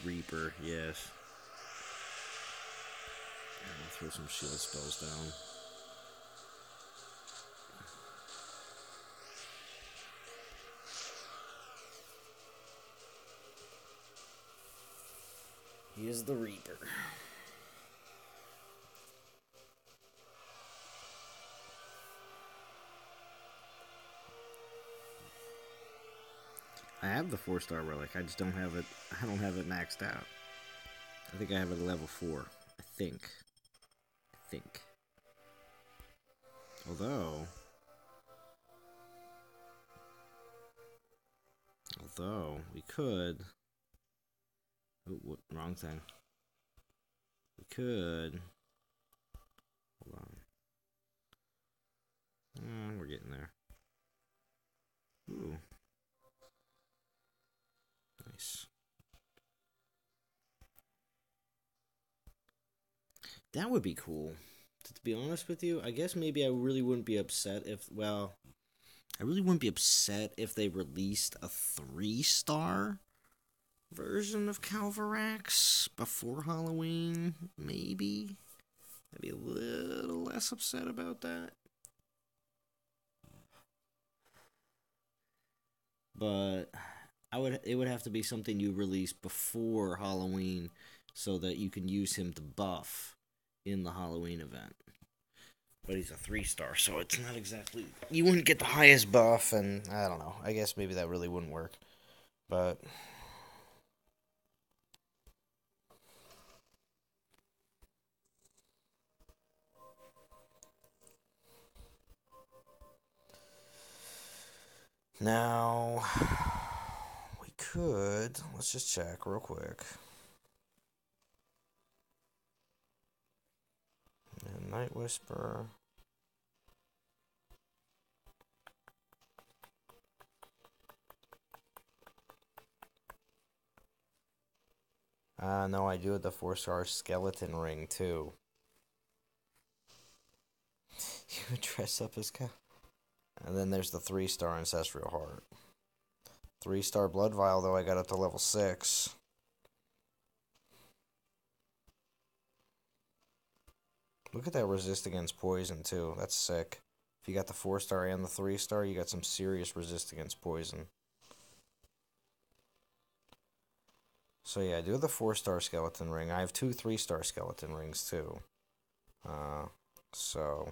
Reaper, yes. I'll throw some shield spells down. He is the Reaper. I have the 4-star relic. I just don't have it. I don't have it maxed out. I think I have it at level 4. I think. Although we could. Oh, wrong thing. We could. Hold on. We're getting there. Ooh. Nice. That would be cool. To be honest with you, I guess maybe I really wouldn't be upset if, well, I really wouldn't be upset if they released a 3-star version of Calvarax before Halloween, maybe. I'd be a little less upset about that. But it would have to be something you release before Halloween so that you can use him to buff in the Halloween event. But he's a 3-star, so it's not exactly... You wouldn't get the highest buff, and I don't know. I guess maybe that really wouldn't work. But... Now... We could... Let's just check real quick. And Night Whisper... No, I do have the 4-star skeleton ring, too. You would dress up as Cal. And then there's the 3-star Ancestral Heart. 3-star Blood Vial, though, I got up to level 6. Look at that resist against poison, too. That's sick. If you got the 4-star and the 3-star, you got some serious resist against poison. So yeah, I do have the 4-star skeleton ring. I have 2 3-star skeleton rings too. So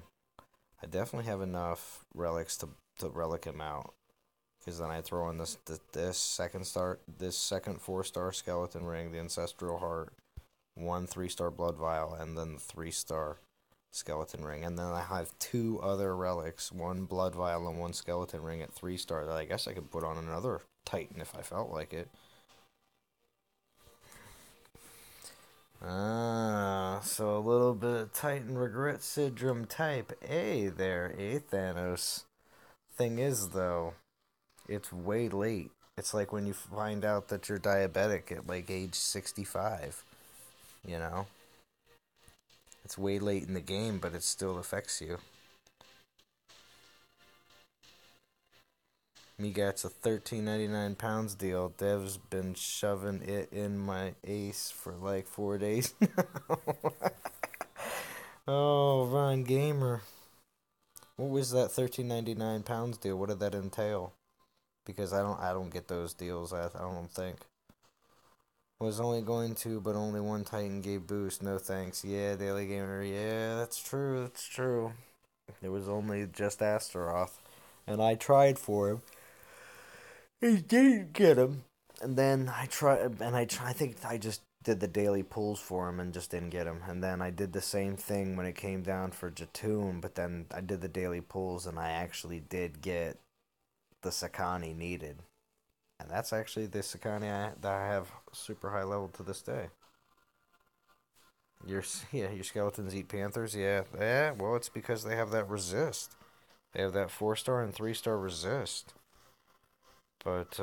I definitely have enough relics to relic him out. Because then I throw in this second 4-star skeleton ring, the Ancestral Heart, 1 3-star Blood Vial, and then the 3-star skeleton ring. And then I have 2 other relics, 1 Blood Vial and 1 skeleton ring at 3-star that I guess I could put on another Titan if I felt like it. So a little bit of Titan regret syndrome type A there, Thanos. Thing is, though, it's way late. It's like when you find out that you're diabetic at like age 65, you know? It's way late in the game, but it still affects you. Me gets a £13.99 deal. Dev's been shoving it in my ace for like 4 days now. Oh, Ron Gamer. What was that £13.99 deal? What did that entail? Because I don't get those deals. I don't think. Was only going to, but only 1 Titan gave boost. No thanks. Yeah, Daily Gamer. Yeah, that's true. That's true. It was only just Astaroth, and I tried for him. He didn't get him. And then I think I just did the daily pulls for him and just didn't get him. And then I did the same thing when it came down for Jatoon, but then I did the daily pulls and I actually did get the Sakani needed. And that's actually the Sakani that I have super high level to this day. Your skeletons eat panthers? Yeah. Well, it's because they have that resist. They have that 4-star and 3-star resist. But,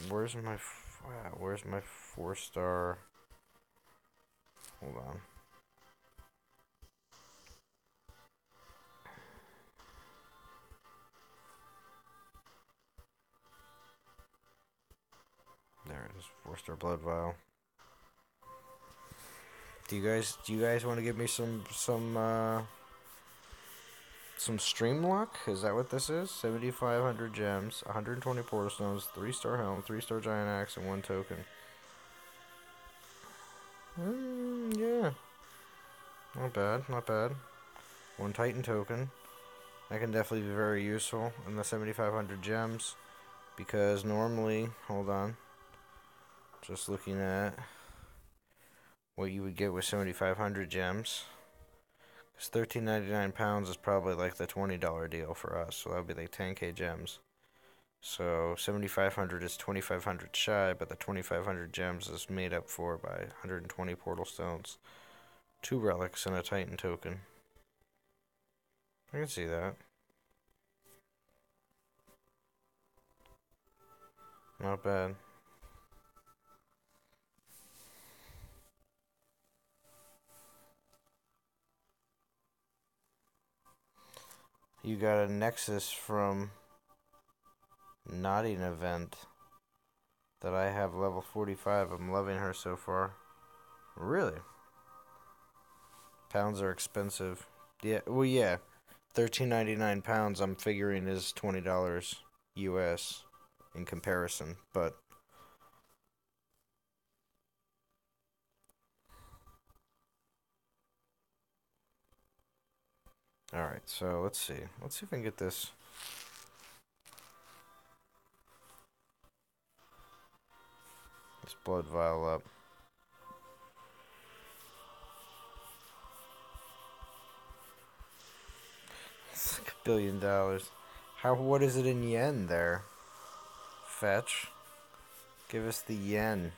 where's my Wow, where's my 4-star? Hold on. There it is, 4-star blood vial. Do you guys want to give me some stream luck? Is that what this is? 7,500 gems, 120 portal stones, 3-star helm, 3-star giant axe, and 1 token. Yeah. Not bad, not bad. 1 titan token. That can definitely be very useful in the 7,500 gems. Because normally, hold on. Just looking at what you would get with 7,500 gems. Because 13.99 pounds is probably like the $20 deal for us. So that would be like 10k gems. So 7,500 is 2,500 shy, but the 2,500 gems is made up for by 120 portal stones, 2 relics, and a titan token. I can see that. Not bad. You got a Nexus from Nodding event that I have level 45. I'm loving her so far. Really? Pounds are expensive. Yeah, well, yeah. 13.99 pounds I'm figuring is $20 US in comparison, but alright, so let's see. Let's see if I can get this. This blood vial up. It's like $1 billion. What is it in yen there? Fetch. Give us the yen.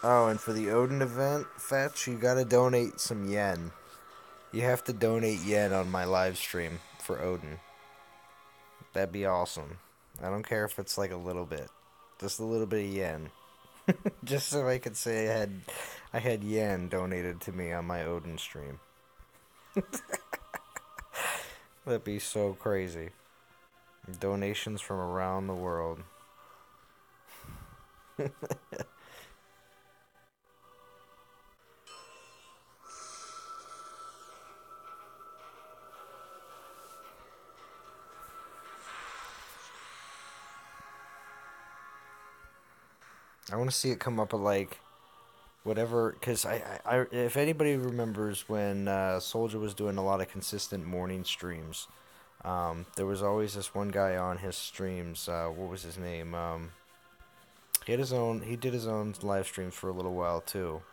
Oh, and for the Odin event, Fetch, you gotta donate some yen. You have to donate yen on my live stream for Odin. That'd be awesome. I don't care if it's like a little bit. Just a little bit of yen. Just so I could say I had yen donated to me on my Odin stream. That'd be so crazy. Donations from around the world. I want to see it come up at like whatever, because if anybody remembers when Soldier was doing a lot of consistent morning streams, there was always this one guy on his streams. What was his name? He did his own live streams for a little while too,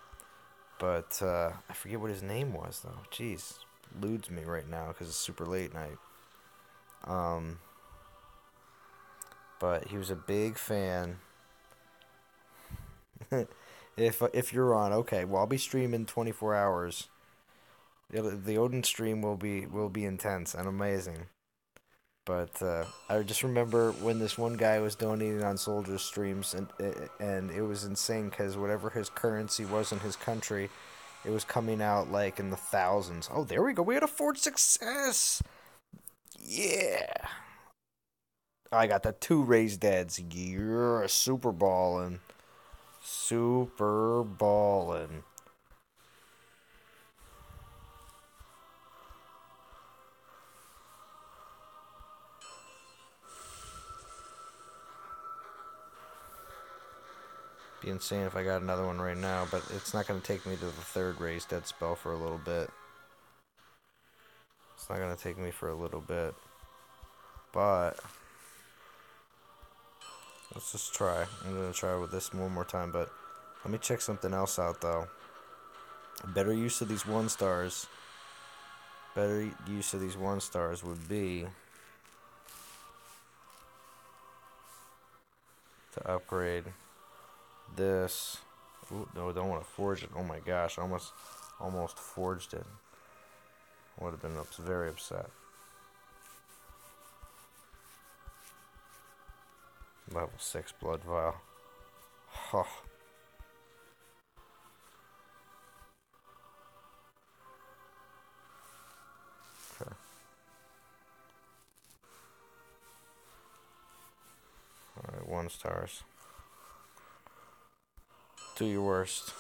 but I forget what his name was though. Jeez, eludes me right now because it's super late night. Um, but he was a big fan. If you're on, okay, well I'll be streaming 24 hours. The Odin stream will be intense and amazing. But I just remember when this one guy was donating on Soldier's streams, and it was insane because whatever his currency was in his country, it was coming out like in the thousands. Oh, there we go. We had a Ford success. Yeah. I got the 2 raised deads. You're super ballin'. Super ballin'. Be insane if I got another one right now, but it's not going to take me to the 3rd raised dead spell for a little bit. It's not going to take me for a little bit. But let's just try. I'm going to try with this one more time, but let me check something else out though. Better use of these 1-stars. Better use of these 1-stars would be to upgrade this. Ooh, no, I don't want to forge it. Oh my gosh, I almost forged it. I would have been very upset. Level 6 blood vial. Huh. Okay. Alright, 1 stars. Do your worst.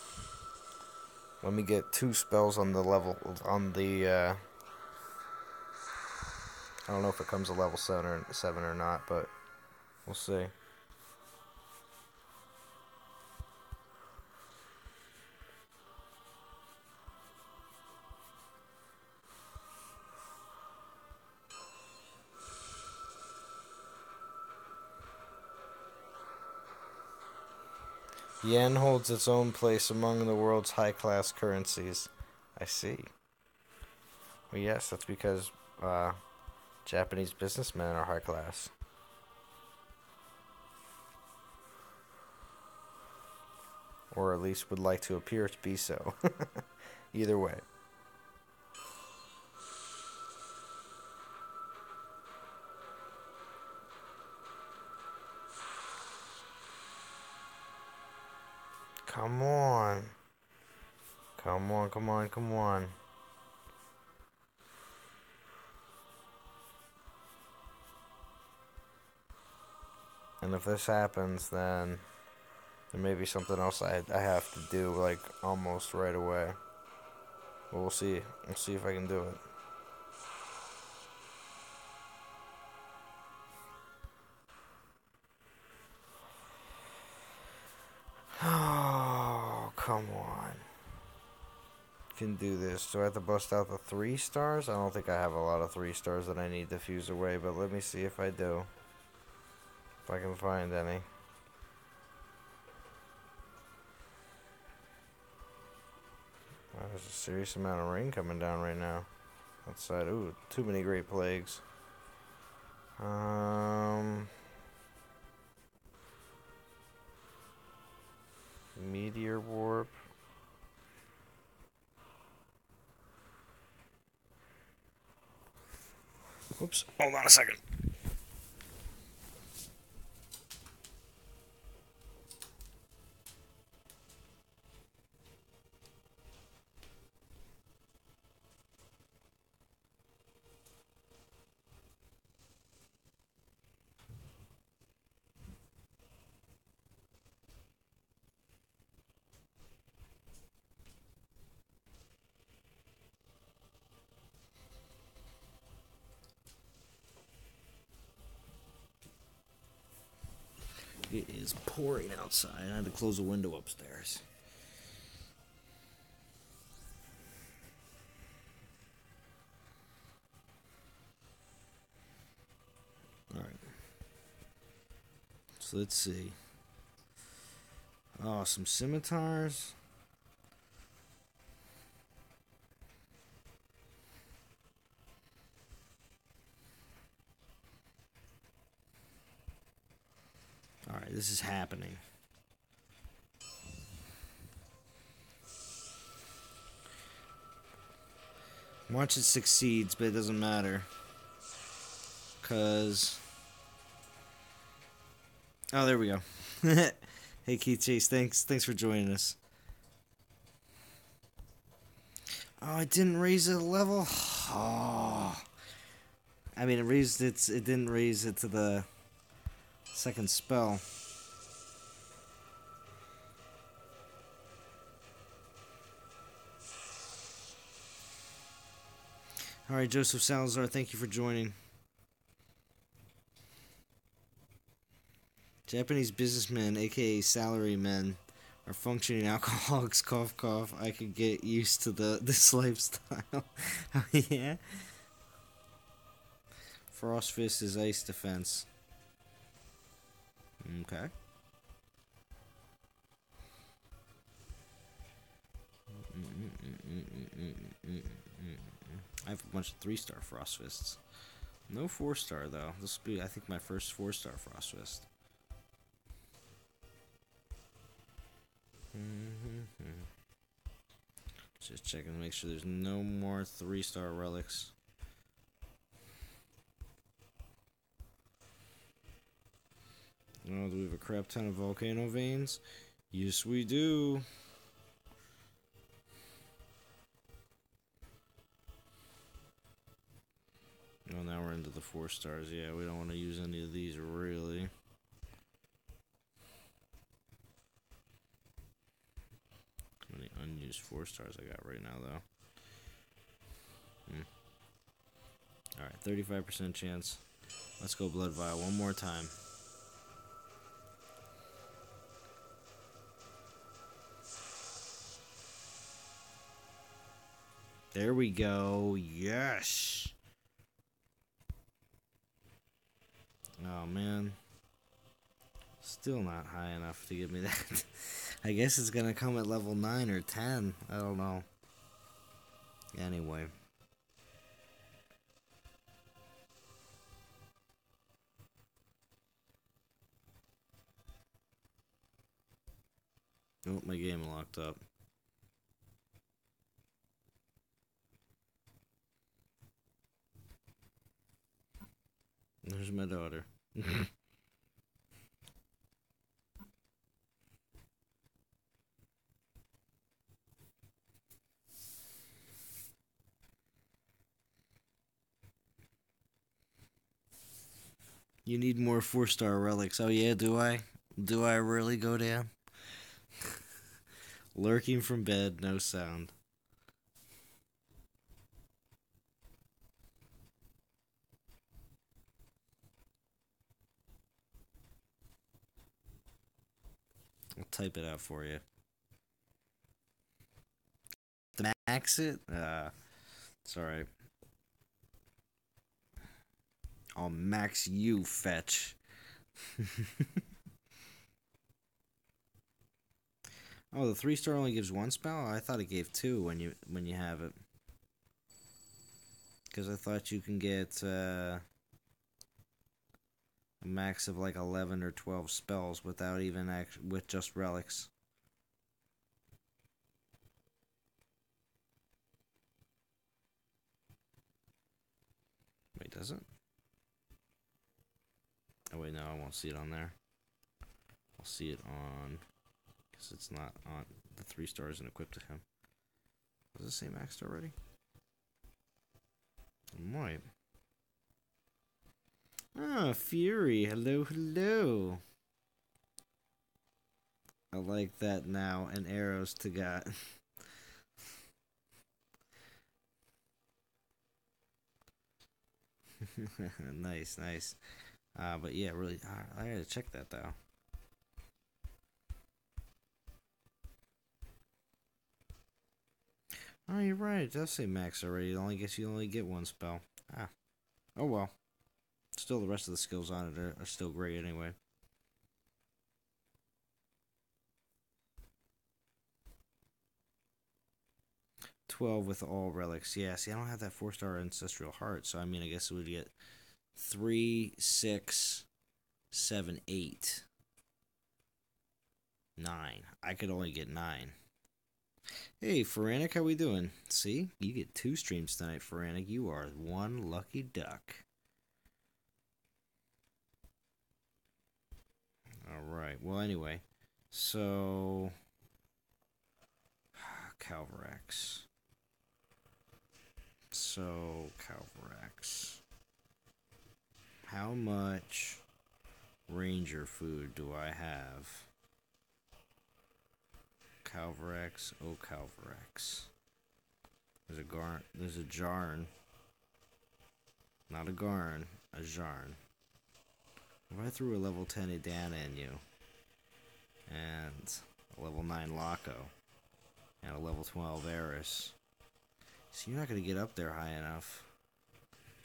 Let me get 2 spells on the level, on the, I don't know if it comes to level 7 or not, but we'll see. Yen holds its own place among the world's high-class currencies. I see. Well, yes, that's because Japanese businessmen are high-class. Or at least would like to appear to be so. Either way. Come on. Come on, come on, come on. And if this happens, then there may be something else I have to do, like, almost right away. But we'll see. We'll see if I can do it. Oh, come on. Can do this. Do I have to bust out the 3 stars? I don't think I have a lot of 3 stars that I need to fuse away, but let me see if I do. If I can find any. Wow, there's a serious amount of rain coming down right now. Outside. Ooh, too many Great Plagues. Meteor Warp. Oops, hold on a second. It is pouring outside. I had to close the window upstairs. Alright. So let's see. Oh, some scimitars. Alright, this is happening. Watch it succeeds, but it doesn't matter. Cause oh, there we go. Hey Keith Chase, thanks for joining us. Oh, it didn't raise the level? Oh. I mean, it didn't raise it to the second spell. Alright, Joseph Salazar, thank you for joining. Japanese businessmen, aka salarymen, are functioning alcoholics. Cough, cough. I could get used to this lifestyle. Oh, yeah? Frost Fist is ice defense. Okay. I have a bunch of 3-star Frost Fists. No 4-star though. This will be, I think, my first 4-star Frost Fist. Just checking to make sure there's no more 3-star relics. Oh, do we have a crap ton of volcano veins? Yes, we do. Oh, now we're into the 4 stars. Yeah, we don't want to use any of these, really. How many unused 4 stars I got right now, though? Alright, 35% chance. Let's go Blood Vial one more time. There we go. Yes! Oh, man. Still not high enough to give me that. I guess it's gonna come at level 9 or 10. I don't know. Anyway. Oh, my game locked up. There's my daughter. You need more 4-star relics. Oh yeah, do I? Do I really go down? Lurking from bed, no sound. I'll type it out for you. Max it? It's alright. I'll max you, fetch. Oh, the 3-star only gives 1 spell? I thought it gave 2 when you have it. Because I thought you can get a max of like 11 or 12 spells without even with just relics. Wait, does it? Oh wait, no, I won't see it on there. I'll see it on, because it's not on, the 3-star isn't equipped to him. Does it say maxed already? It might. Ah, Fury, hello, hello. I like that now, and arrows to God. Nice, nice. But yeah, really, I gotta check that though. Oh, you're right. It does say max already. You only get 1 spell. Ah. Oh well. Still, the rest of the skills on it are still great anyway. $12 with all relics. Yeah, see, I don't have that 4-star ancestral heart, so I mean, I guess it would get 3, 6, 7, 8, 9. I could only get 9. Hey, Feranic, how we doing? See, you get 2 streams tonight, Feranic. You are one lucky duck. Alright, well, anyway. So... Calvarax. So, Calvarax. How much ranger food do I have? Calvarax, oh Calvarax. There's a Jarn. Not a Garn, a Jarn. If I threw a level 10 Idana in you, and a level 9 Laco, and a level 12 Eris, so you're not going to get up there high enough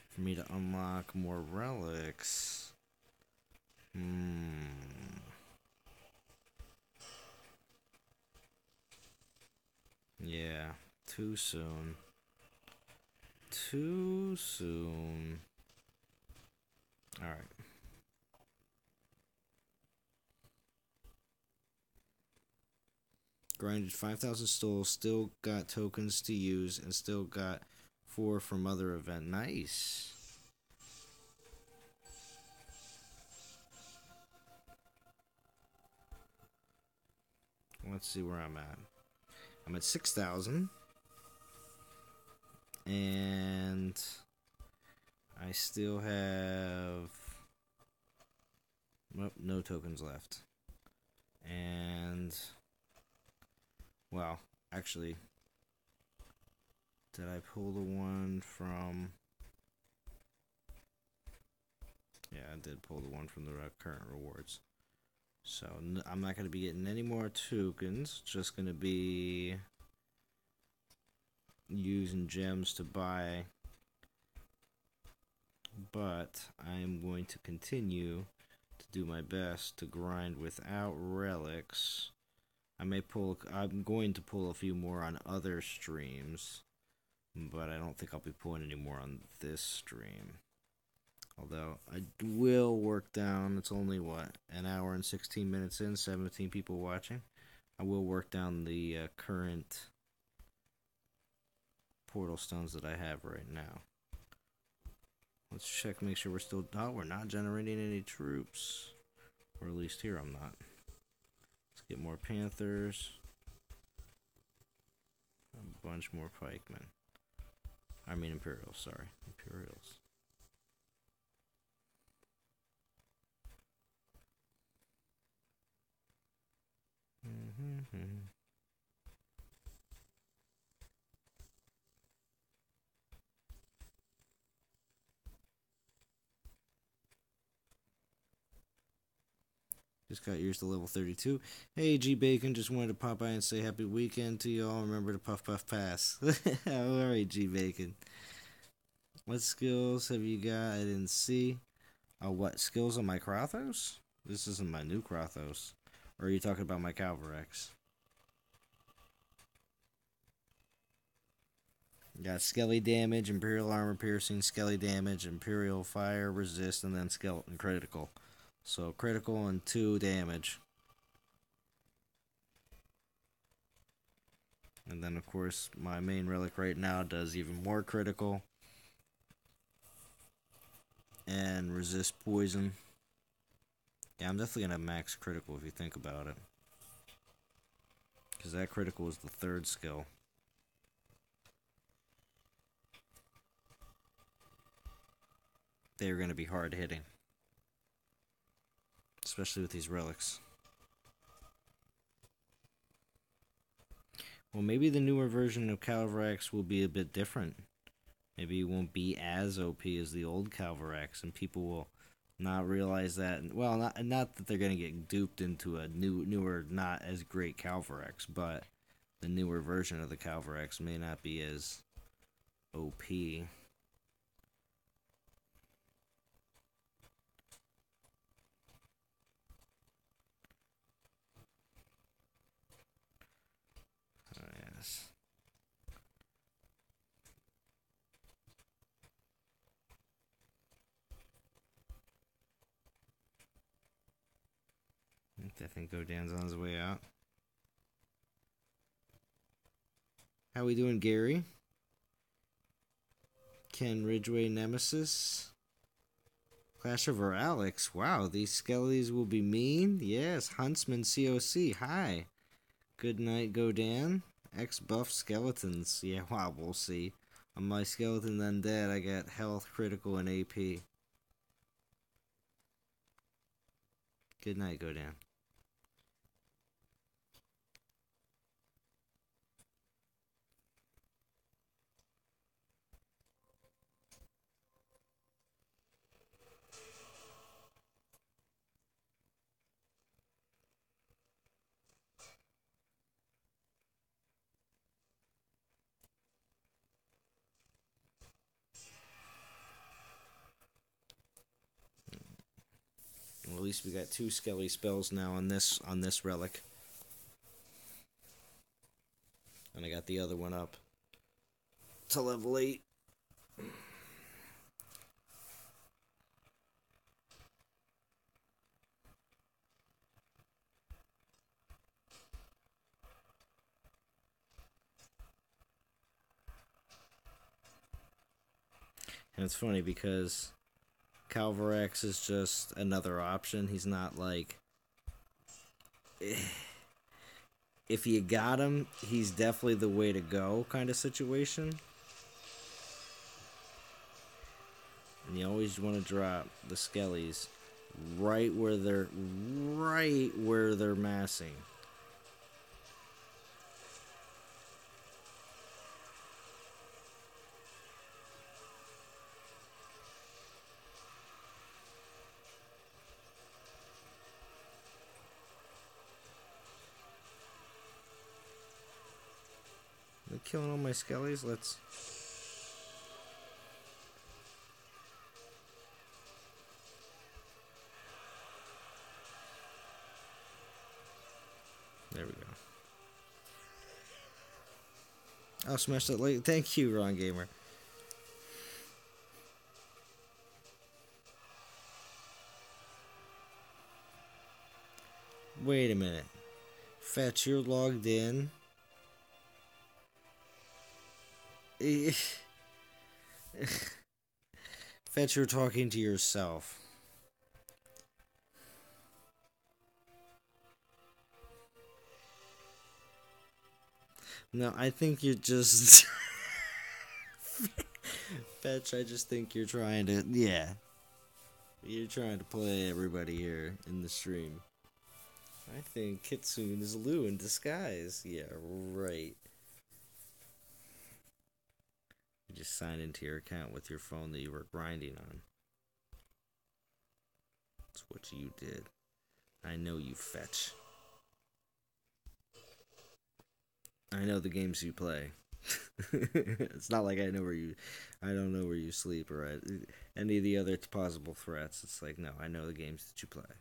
for me to unlock more relics. Yeah, too soon. Too soon. Alright. Grinded 5,000 souls, still got tokens to use, and still got 4 from other event. Nice. let's see where I'm at. I'm at 6,000. And I still have no tokens left. And well, actually, did I pull the one from? Yeah, I did pull the one from the current rewards. So I'm not going to be getting any more tokens. Just going to be using gems to buy. But I'm going to continue to do my best to grind without relics. I'm going to pull a few more on other streams, but I don't think I'll be pulling any more on this stream. Although I will work down, it's only an hour and 16 minutes in, 17 people watching. I will work down the current portal stones that I have right now. Let's check, make sure we're still. Oh, we're not generating any troops. Or at least here I'm not. Let's get more Panthers. A bunch more pikemen. I mean Imperials, sorry. Imperials. Just got yours to level 32. Hey, G Bacon, just wanted to pop by and say happy weekend to y'all. Remember to puff puff pass. Alright, G Bacon. What skills have you got? I didn't see. What skills on my Crothos? This isn't my new Crothos. Or are you talking about my Calvarex? Got Skelly damage, Imperial armor piercing, Skelly damage, Imperial fire resist, and then skeleton critical. So critical and 2 damage. And then of course my main relic right now does even more critical. And resist poison. Yeah, I'm definitely gonna max critical if you think about it. Because that critical is the 3rd skill. They're gonna be hard hitting. Especially with these relics. Well, maybe the newer version of Calvarex will be a bit different. Maybe it won't be as OP as the old Calvarex, and people will not realize that. Well, not that they're going to get duped into a newer, not as great Calvarex, but the newer version of the Calvarex may not be as OP. I think Godan's on his way out. How we doing, Gary? Ken Ridgeway Nemesis. Clash of our Alex. Wow, these skellies will be mean. Yes, Huntsman COC. Hi. Good night, Godan. X-buff skeletons. Yeah, wow, we'll see. On my skeleton undead, I got health, critical, and AP. Good night, Godan. Well, at least we got 2 skelly spells now on this relic. And I got the other one up to level 8. And it's funny because Calvarex is just another option. He's not like... if you got him, he's definitely the way to go kind of situation. And you always want to drop the skellies right where they're massing. They're killing all my skellies. Let's. There we go. I'll smash that late. Thank you, Ron Gamer. Wait a minute. Fetch, you're logged in. Fetch, you're talking to yourself. No, I think you're just... Fetch, I just think you're trying to... Yeah. You're trying to play everybody here in the stream. I think Kitsune is Lou in disguise. Yeah, right. You just signed into your account with your phone that you were grinding on. That's what you did. I know you, Fetch. I know the games you play. It's not like I don't know where you sleep or any of the other possible threats. It's like, no, I know the games that you play.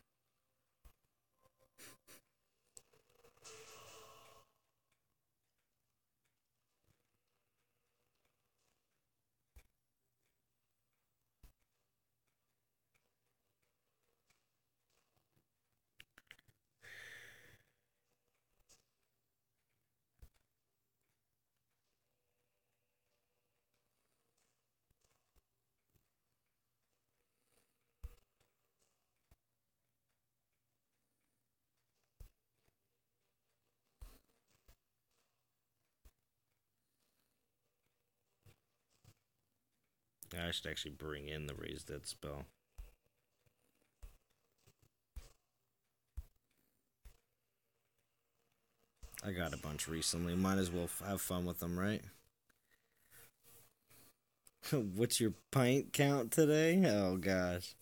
I should actually bring in the Raise Dead spell. I got a bunch recently. Might as well have fun with them, right? What's your pint count today? Oh, gosh.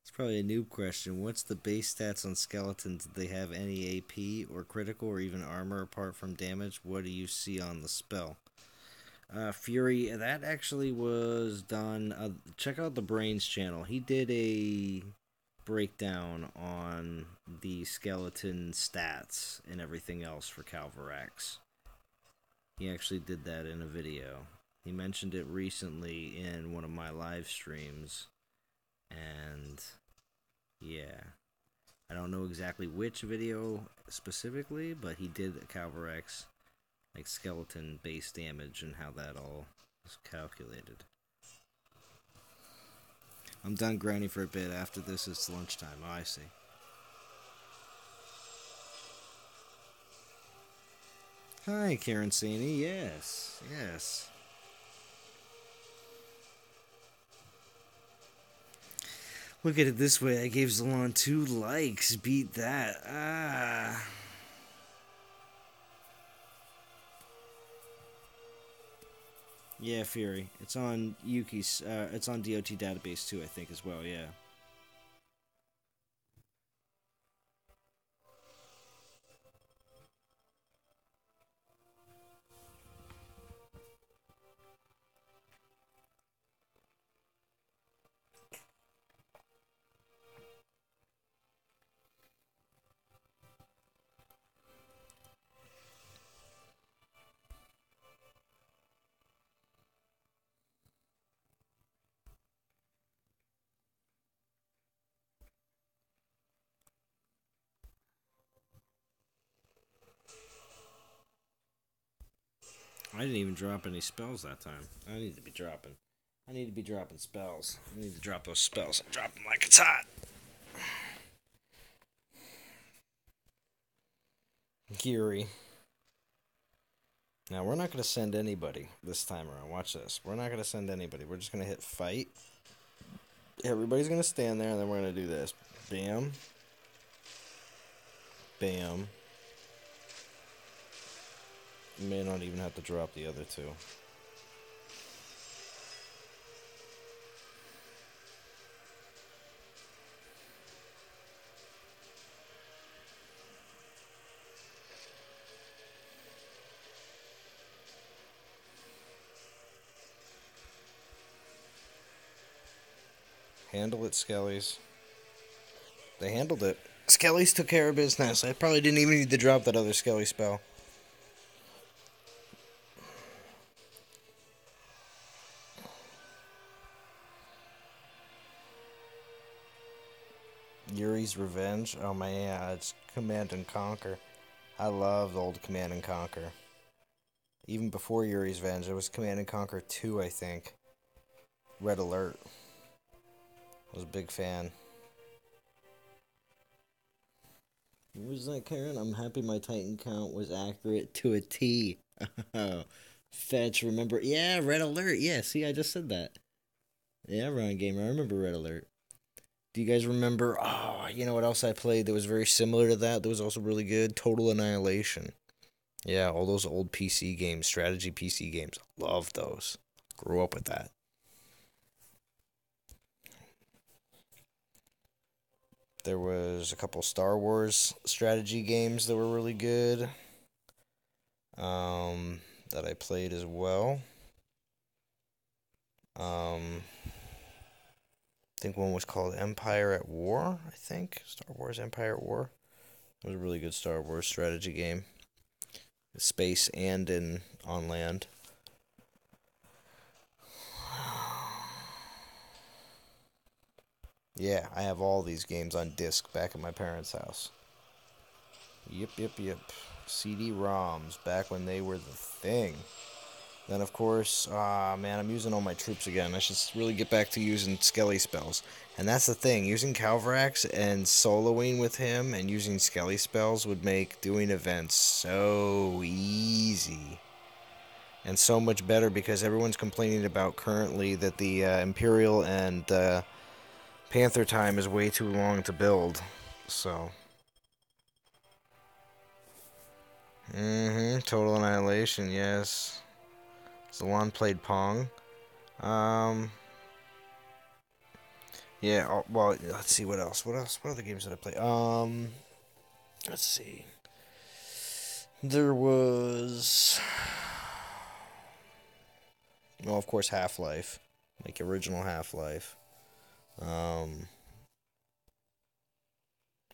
It's probably a noob question. What's the base stats on skeletons? Do they have any AP or critical or even armor apart from damage? What do you see on the spell? Fury, that actually was done. Check out the Brains channel. He did a breakdown on the skeleton stats and everything else for Calvarax. He actually did that in a video. He mentioned it recently in one of my live streams. And yeah, I don't know exactly which video specifically, but he did a Calvarax like skeleton base damage and how that all is calculated. I'm done grinding for a bit. After this, it's lunchtime. Oh, I see. Hi, Karen Saney. Yes, yes. Look at it this way. I gave Zalon 2 likes. Beat that. Ah. Yeah, Fury. It's on Yuki's. It's on DOT database too, I think, as well. Yeah. I didn't even drop any spells that time. I need to be dropping. I need to be dropping spells. I need to drop those spells and drop them like it's hot. Geary. Now, we're not going to send anybody this time around. Watch this. We're not going to send anybody. We're just going to hit fight. Everybody's going to stand there, and then we're going to do this. Bam. Bam. You may not even have to drop the other two. Handle it, Skellies. They handled it. Skellies took care of business. I probably didn't even need to drop that other Skelly spell. Yuri's Revenge. Oh man, yeah, it's Command and Conquer. I love the old Command and Conquer. Even before Yuri's Revenge, it was Command and Conquer 2, I think. Red Alert. I was a big fan. What was that, Karen? I'm happy my Titan count was accurate to a T. Fetch, remember? Yeah, Red Alert. Yeah, see, I just said that. Yeah, Ryan Gamer, I remember Red Alert. Do you guys remember? Oh, you know what else I played that was very similar to that? That was also really good? Total Annihilation. Yeah, all those old PC games, strategy PC games. Love those. Grew up with that. There was a couple Star Wars strategy games that were really good. That I played as well. I think one was called Empire at War, I think. Star Wars Empire at War. It was a really good Star Wars strategy game. In space and on land. Yeah, I have all these games on disc back at my parents' house. Yep. CD-ROMs, back when they were the thing. Then, of course, man, I'm using all my troops again. I should really get back to using Skelly spells. And that's the thing, using Calvarax and soloing with him and using Skelly spells would make doing events so easy. And so much better because everyone's complaining about currently that the Imperial and Panther time is way too long to build. So... Total Annihilation, yes. Zalon played Pong. Yeah, well, let's see what else. What other games did I play? Let's see. There was... Well, of course, Half-Life. Like, original Half-Life.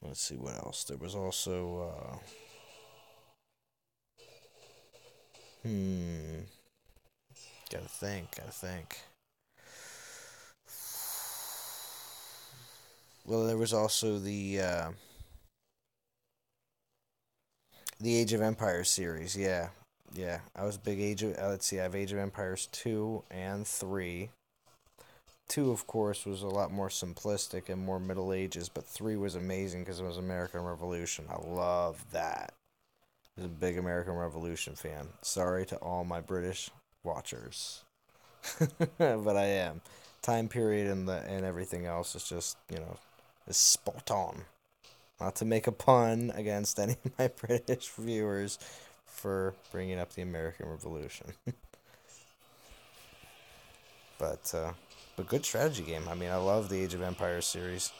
Let's see what else. There was also, Gotta think. Well, there was also the Age of Empires series, yeah. Yeah, I was big Age of... let's see, I have Age of Empires 2 and 3. 2, of course, was a lot more simplistic and more Middle Ages, but 3 was amazing because it was American Revolution. I love that. I was a big American Revolution fan. Sorry to all my British watchers. But I am. Time period and everything else is just, is spot on. Not to make a pun against any of my British viewers for bringing up the American Revolution. But good strategy game. I mean, I love the Age of Empires series.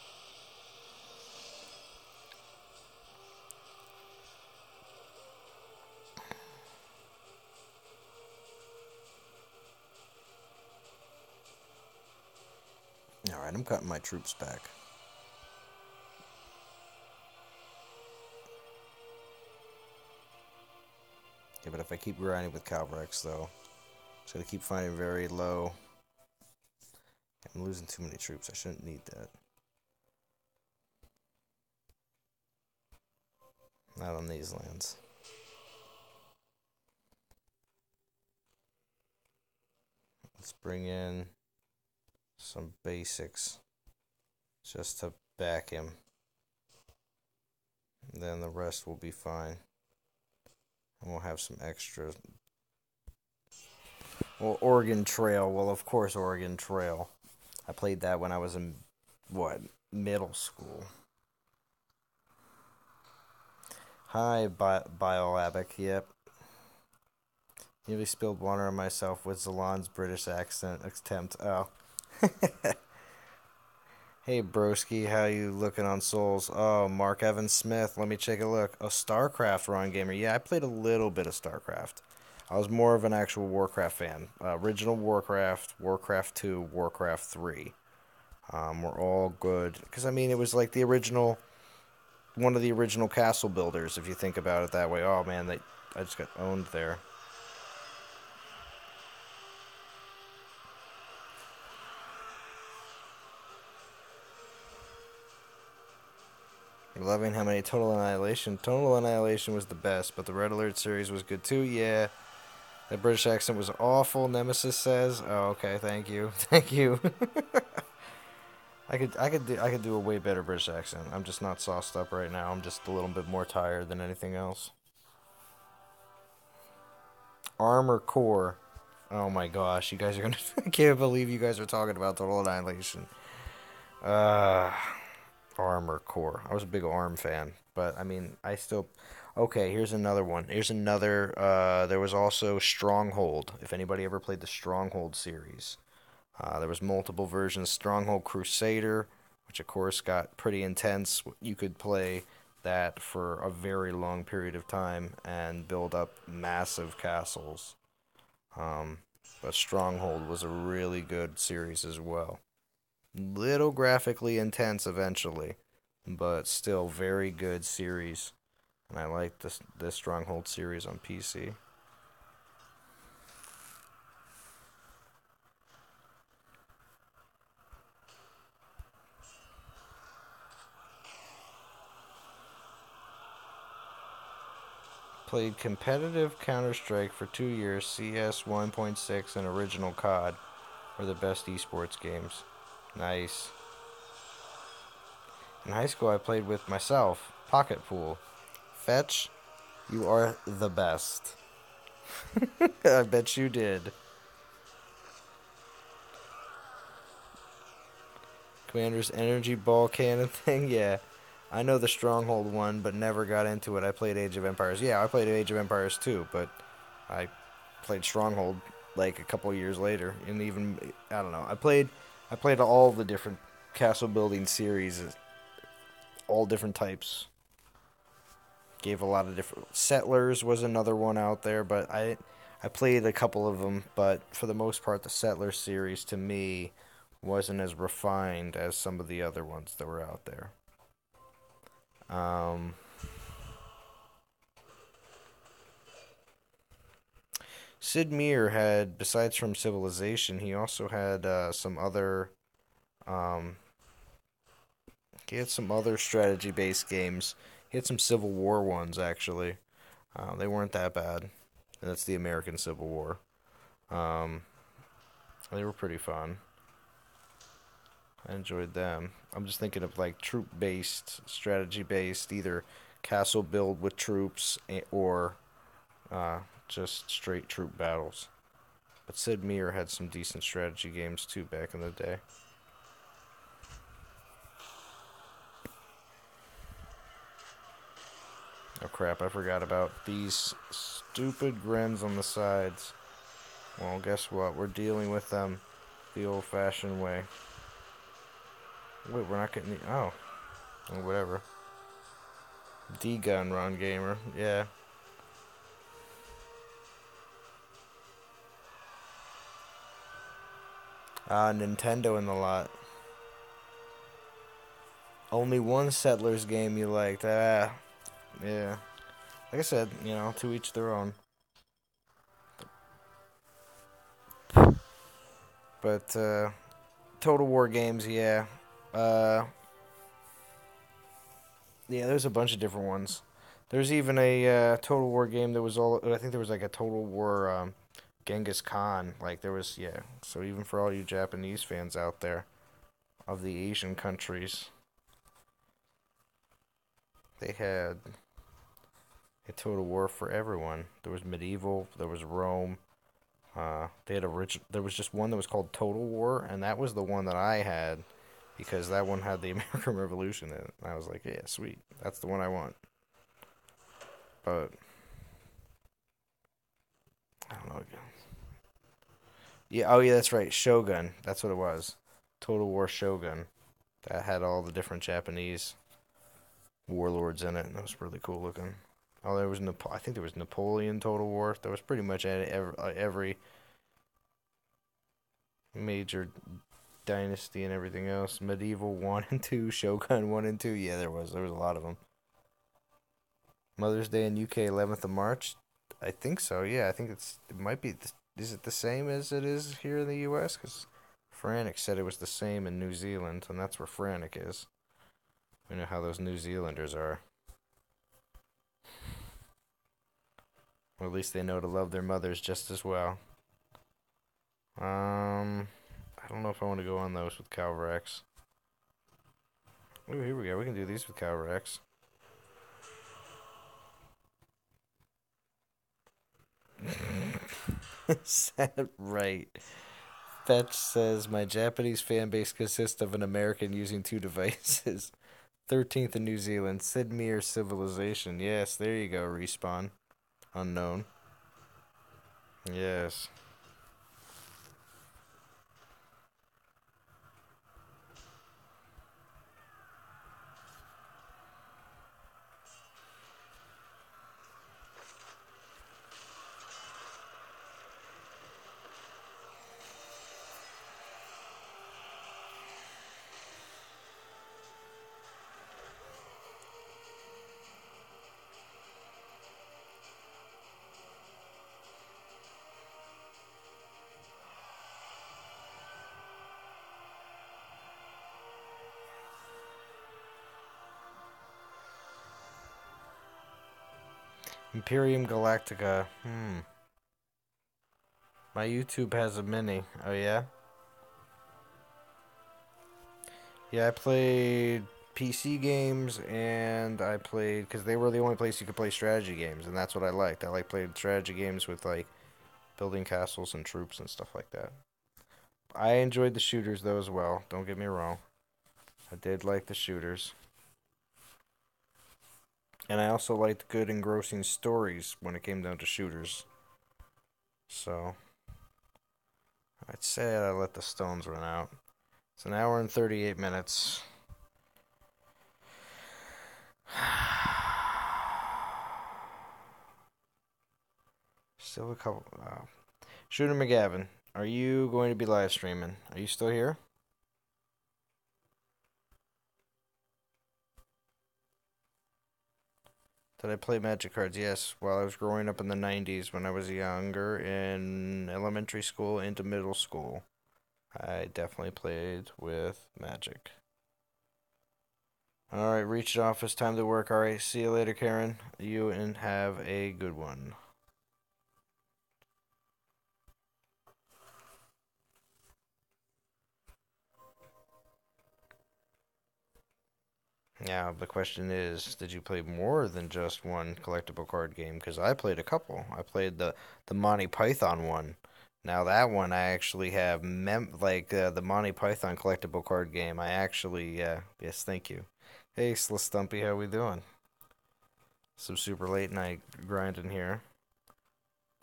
Alright, I'm cutting my troops back. Yeah, but if I keep grinding with Calvrex, though, it's going to keep finding very low. I'm losing too many troops. I shouldn't need that. Not on these lands. Let's bring in some basics just to back him. Then the rest will be fine. And we'll have some extra. Well, Oregon Trail. Well, of course, Oregon Trail. I played that when I was in, what, middle school. Hi, Biolabic. Yep. Nearly spilled water on myself with Zalon's British accent attempt. Oh. Hey, broski, how you looking on Souls? Oh, Mark Evan Smith. Let me take a look. Oh, StarCraft, Ron Gamer. Yeah, I played a little bit of StarCraft. I was more of an actual Warcraft fan. Original Warcraft, Warcraft 2, Warcraft 3. Were all good. Because, I mean, it was like the original, one of the original castle builders, if you think about it that way. Oh, man, I just got owned there. Loving how many Total Annihilation. Total Annihilation was the best, but the Red Alert series was good too. Yeah, that British accent was awful. Nemesis says. Oh, okay. Thank you. Thank you. I could do a way better British accent. I'm just not sauced up right now. I'm just a little bit more tired than anything else. Armor Core. Oh my gosh, you guys are gonna. I can't believe you guys are talking about Total Annihilation. Uh, Armor Core. I was a big Arm fan, but I mean, I still. Okay, here's another one. Here's another. There was also Stronghold. If anybody ever played the Stronghold series, there was multiple versions. Stronghold Crusader, which of course got pretty intense. You could play that for a very long period of time and build up massive castles. Um, but Stronghold was a really good series as well. Little graphically intense eventually, but still very good series. And I like this Stronghold series on PC. Played competitive Counter-Strike for 2 years. CS 1.6 and original COD were the best esports games. Nice. In high school, I played with myself. Pocket Pool. Fetch, you are the best. I bet you did. Commander's energy ball cannon thing, yeah. I know the Stronghold one, but never got into it. I played Age of Empires. Yeah, I played Age of Empires too, but I played Stronghold like a couple years later, and even I don't know. I played all the different castle building series, all different types. Gave a lot of different. Settlers was another one out there, but I played a couple of them, but for the most part, the Settlers series to me wasn't as refined as some of the other ones that were out there. Um, Sid Meier had, besides from Civilization, he also had some other. Um, he had some other strategy-based games. He had some Civil War ones actually. They weren't that bad. And that's the American Civil War. Um, they were pretty fun. I enjoyed them. I'm just thinking of like troop-based, strategy-based, either castle build with troops or uh, just straight troop battles. But Sid Meier had some decent strategy games too back in the day. Oh crap, I forgot about these stupid grens on the sides. Well, guess what? We're dealing with them the old-fashioned way. Wait, we're not getting the... Oh. Whatever. D-gun run gamer. Yeah. Nintendo in the lot. Only one Settlers game you liked. Yeah. Like I said, to each their own. But, Total War games, yeah. Uh, yeah, there's a bunch of different ones. There's even a Total War game that was all. I think there was like a Total War Genghis Khan. Like there was, yeah. So even for all you Japanese fans out there of the Asian countries, they had A Total War for everyone. There was medieval. There was Rome. They had There was just one that was called Total War, and that was the one that I had because that one had the American Revolution in it. And I was like, yeah, sweet. That's the one I want. But I don't know again. Yeah. Oh yeah, that's right. Shogun. That's what it was. Total War Shogun. That had all the different Japanese warlords in it, and that was really cool looking. Oh, there was I think there was Napoleon Total War. There was pretty much every major dynasty and everything else. Medieval 1 and 2, Shogun 1 and 2. Yeah, there was. There was a lot of them. Mother's Day in UK, 11th of March. I think so. Yeah, I think it might be. Is it the same as it is here in the US? Because Frantic said it was the same in New Zealand, and that's where Frantic is. We know how those New Zealanders are. Or at least they know to love their mothers just as well. I don't know if I want to go on those with Calvarex. Ooh, here we go. We can do these with Calvarex. Is that right? Fetch says my Japanese fan base consists of an American using 2 devices. 13th in New Zealand, Sydney or Civilization. Yes, there you go, Respawn. Unknown. Yes. Imperium Galactica. My YouTube has a mini. Oh, yeah? Yeah, I played PC games and I played because they were the only place you could play strategy games, and that's what I liked. I like playing strategy games with like building castles and troops and stuff like that. I enjoyed the shooters though as well. Don't get me wrong. I did like the shooters, and I also liked good engrossing stories when it came down to shooters. So I'd say I let the stones run out. It's an hour and 38 minutes. Still a couple. Shooter McGavin, are you going to be live streaming? Are you still here? Did I play Magic cards? Yes. While I was growing up in the 90s when I was younger, in elementary school into middle school, I definitely played with Magic. Alright, reached office, time to work. Alright, see you later, Karen. You and have a good one. Now, the question is, did you play more than just one collectible card game? Because I played a couple. I played the Monty Python one. Now, that one I actually have, the Monty Python collectible card game. I actually, yes, thank you. Hey, Stumpy, how we doing? Some super late night grinding here.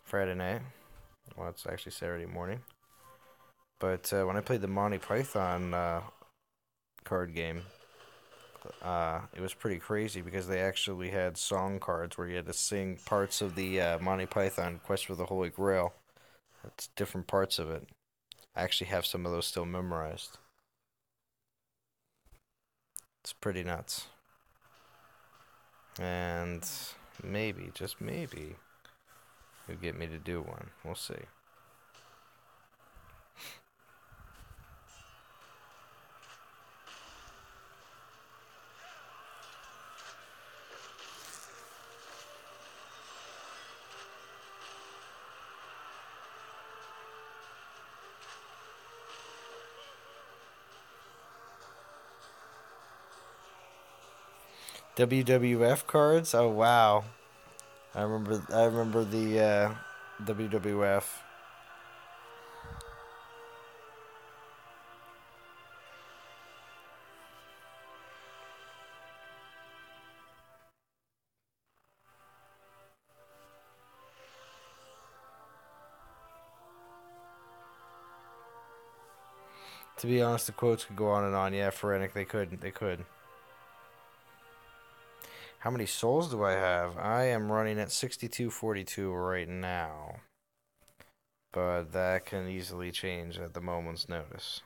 Friday night. Well, it's actually Saturday morning. But when I played the Monty Python card game, it was pretty crazy because they actually had song cards where you had to sing parts of the Monty Python Quest for the Holy Grail. That's different parts of it. I actually have some of those still memorized. It's pretty nuts. And maybe, just maybe, you'll get me to do one. We'll see. WWF cards? Oh, wow. I remember the WWF. To be honest, the quotes could go on and on. Yeah, Phoretic, they could. They could. How many souls do I have? I am running at 6242 right now. But that can easily change at the moment's notice.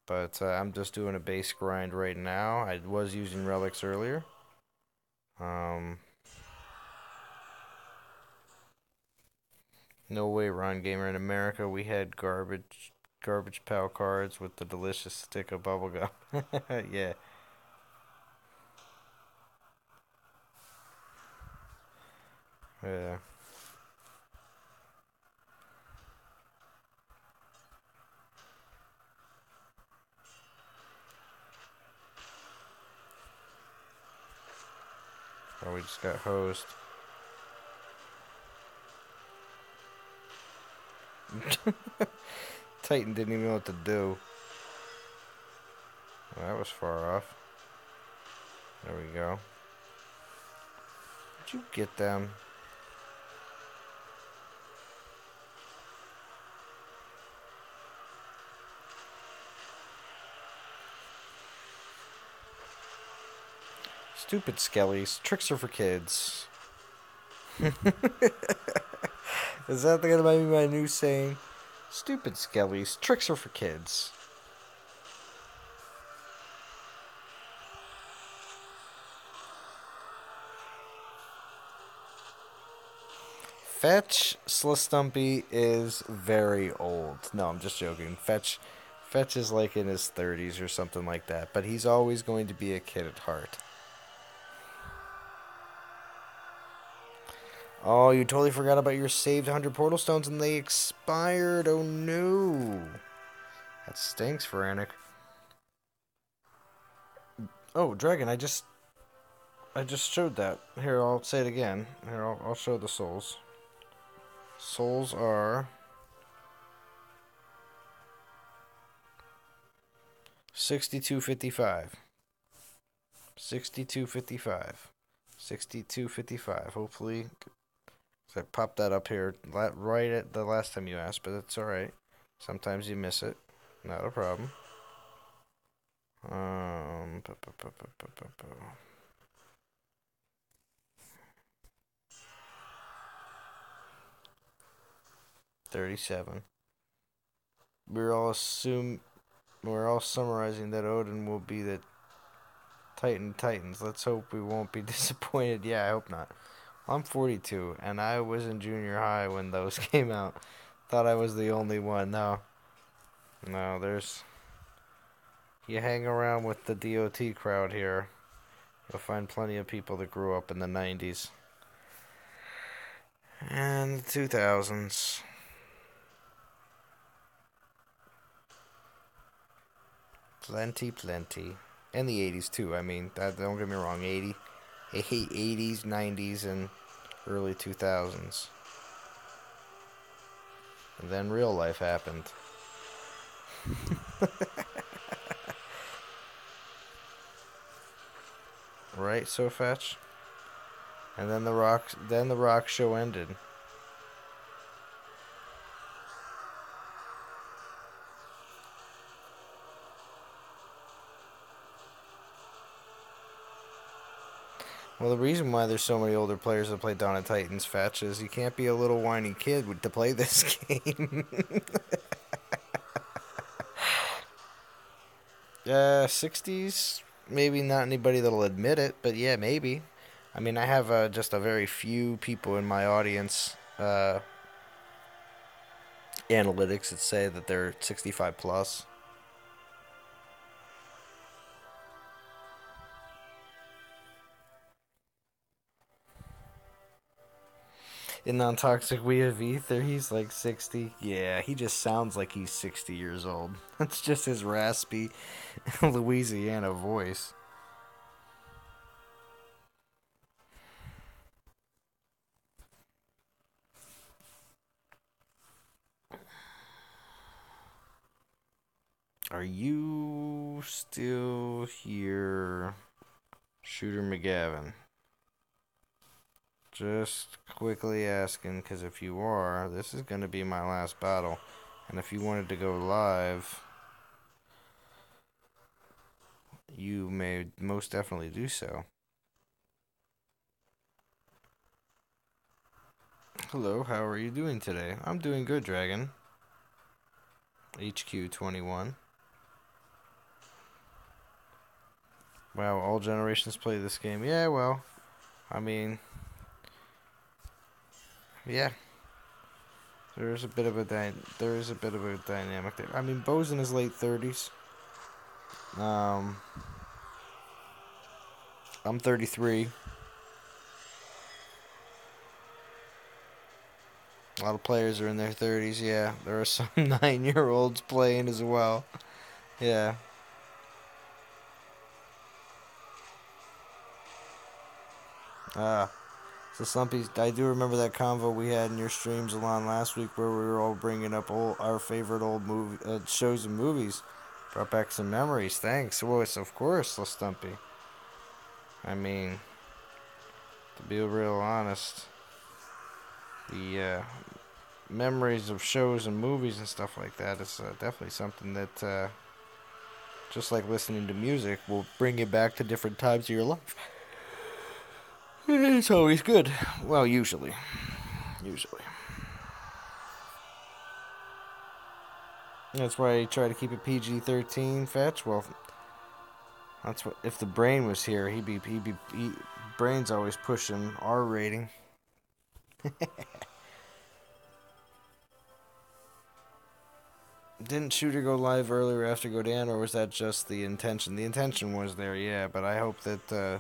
But I'm just doing a base grind right now. I was using relics earlier. No way, Ron Gamer. In America, we had garbage pal cards with the delicious stick of bubblegum. Yeah. Yeah. Oh, we just got hosed. Titan didn't even know what to do. Well, that was far off. There we go. Did you get them? Stupid skellies. Tricks are for kids. Is that gonna be my new saying? Stupid skellies. Tricks are for kids. Fetch Slistumpy is very old. No, I'm just joking. Fetch is like in his 30s or something like that. But he's always going to be a kid at heart. Oh, you totally forgot about your saved 100 portal stones and they expired. Oh no. That stinks, Frantic. Oh, Dragon, I just showed that. Here, I'll say it again. Here, I'll show the souls. Souls are 6255. 6255. 6255. Hopefully, I popped that up here right at the last time you asked, but it's alright. Sometimes you miss it. Not a problem. 37. We're all summarizing that Odin will be the Titans. Let's hope we won't be disappointed. Yeah, I hope not. I'm 42, and I was in junior high when those came out. Thought I was the only one. No, there's. You hang around with the DOT crowd here, you'll find plenty of people that grew up in the 90s and the 2000s. Plenty. And the 80s, too. I mean, don't get me wrong, 80s, 90s, and early 2000s. And then real life happened. Right, so Fetch? And then the rock show ended. Well, the reason why there's so many older players that play Dawn of Titans, Fetch, is you can't be a little whiny kid to play this game. 60s, maybe not anybody that'll admit it, but yeah, maybe. I mean, I have just a very few people in my audience analytics that say that they're 65 plus. In Non-Toxic We Have Ether, he's like 60. Yeah, he just sounds like he's 60 years old. That's just his raspy Louisiana voice. Are you still here, Shooter McGavin? Just quickly asking, because if you are, this is going to be my last battle. And if you wanted to go live, you may most definitely do so. Hello, how are you doing today? I'm doing good, Dragon. HQ21. Wow, all generations play this game. Yeah, well, I mean, yeah. There is a bit of a dynamic there. I mean, Bo's in his late 30s. Um, I'm 33. A lot of players are in their 30s. Yeah, there are some 9-year-olds playing as well. Yeah. Ah. So Slumpy, I do remember that convo we had in your streams along last week where we were all bringing up our favorite old movie shows and movies. Brought back some memories. Thanks. Well, it's of course, Stumpy. I mean, to be real honest, the memories of shows and movies and stuff like that is definitely something that, just like listening to music, will bring you back to different times of your life. It's always good. Well, usually. Usually. That's why I try to keep it PG-13, Fetch. Well, that's what. If the brain was here, Brain's always pushing R rating. Didn't Shooter go live earlier after Go Down, or was that just the intention? The intention was there, yeah, but I hope that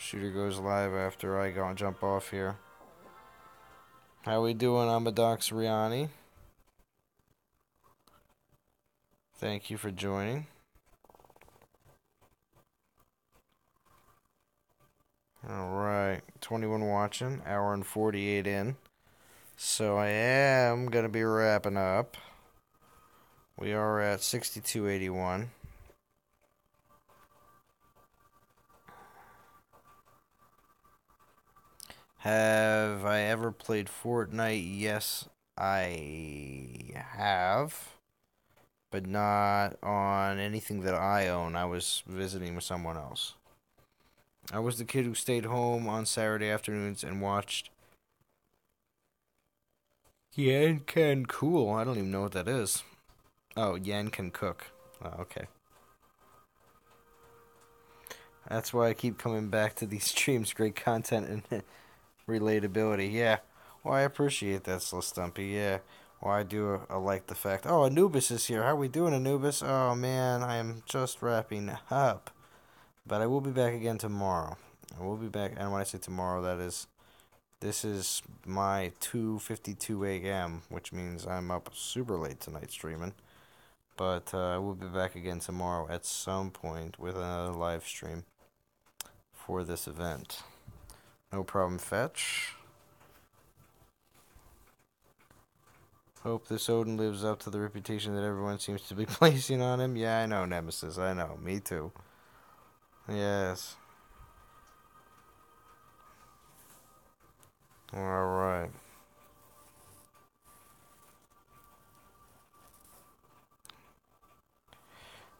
Shooter goes live after I go and jump off here. How we doing, Amadox Riani? Thank you for joining. Alright, 21 watching, hour and 48 in. So I am going to be wrapping up. We are at 6281. Have I ever played Fortnite? Yes, I have. But not on anything that I own. I was visiting with someone else. I was the kid who stayed home on Saturday afternoons and watched Yan Can Cool. I don't even know what that is. Oh, Yan Can Cook. Oh, okay. That's why I keep coming back to these streams. Great content and relatability. Yeah. Well, I appreciate that, Slow Stumpy. Yeah. Well, I do like the fact. Oh, Anubis is here. How we doing, Anubis? Oh, man. I am just wrapping up. But I will be back again tomorrow. I will be back. And when I say tomorrow, that is. This is my 2:52 a.m., which means I'm up super late tonight streaming. But I will be back again tomorrow at some point with another live stream for this event. No problem, Fetch. Hope this Odin lives up to the reputation that everyone seems to be placing on him. Yeah, I know, Nemesis. I know. Me too. Yes. Alright.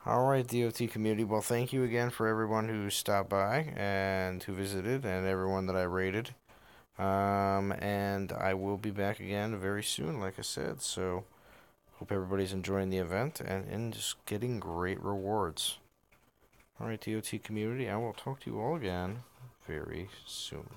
Alright, DOT community. Well, thank you again for everyone who stopped by and who visited and everyone that I rated. And I will be back again very soon, like I said. So, hope everybody's enjoying the event and just getting great rewards. Alright, DOT community, I will talk to you all again very soon.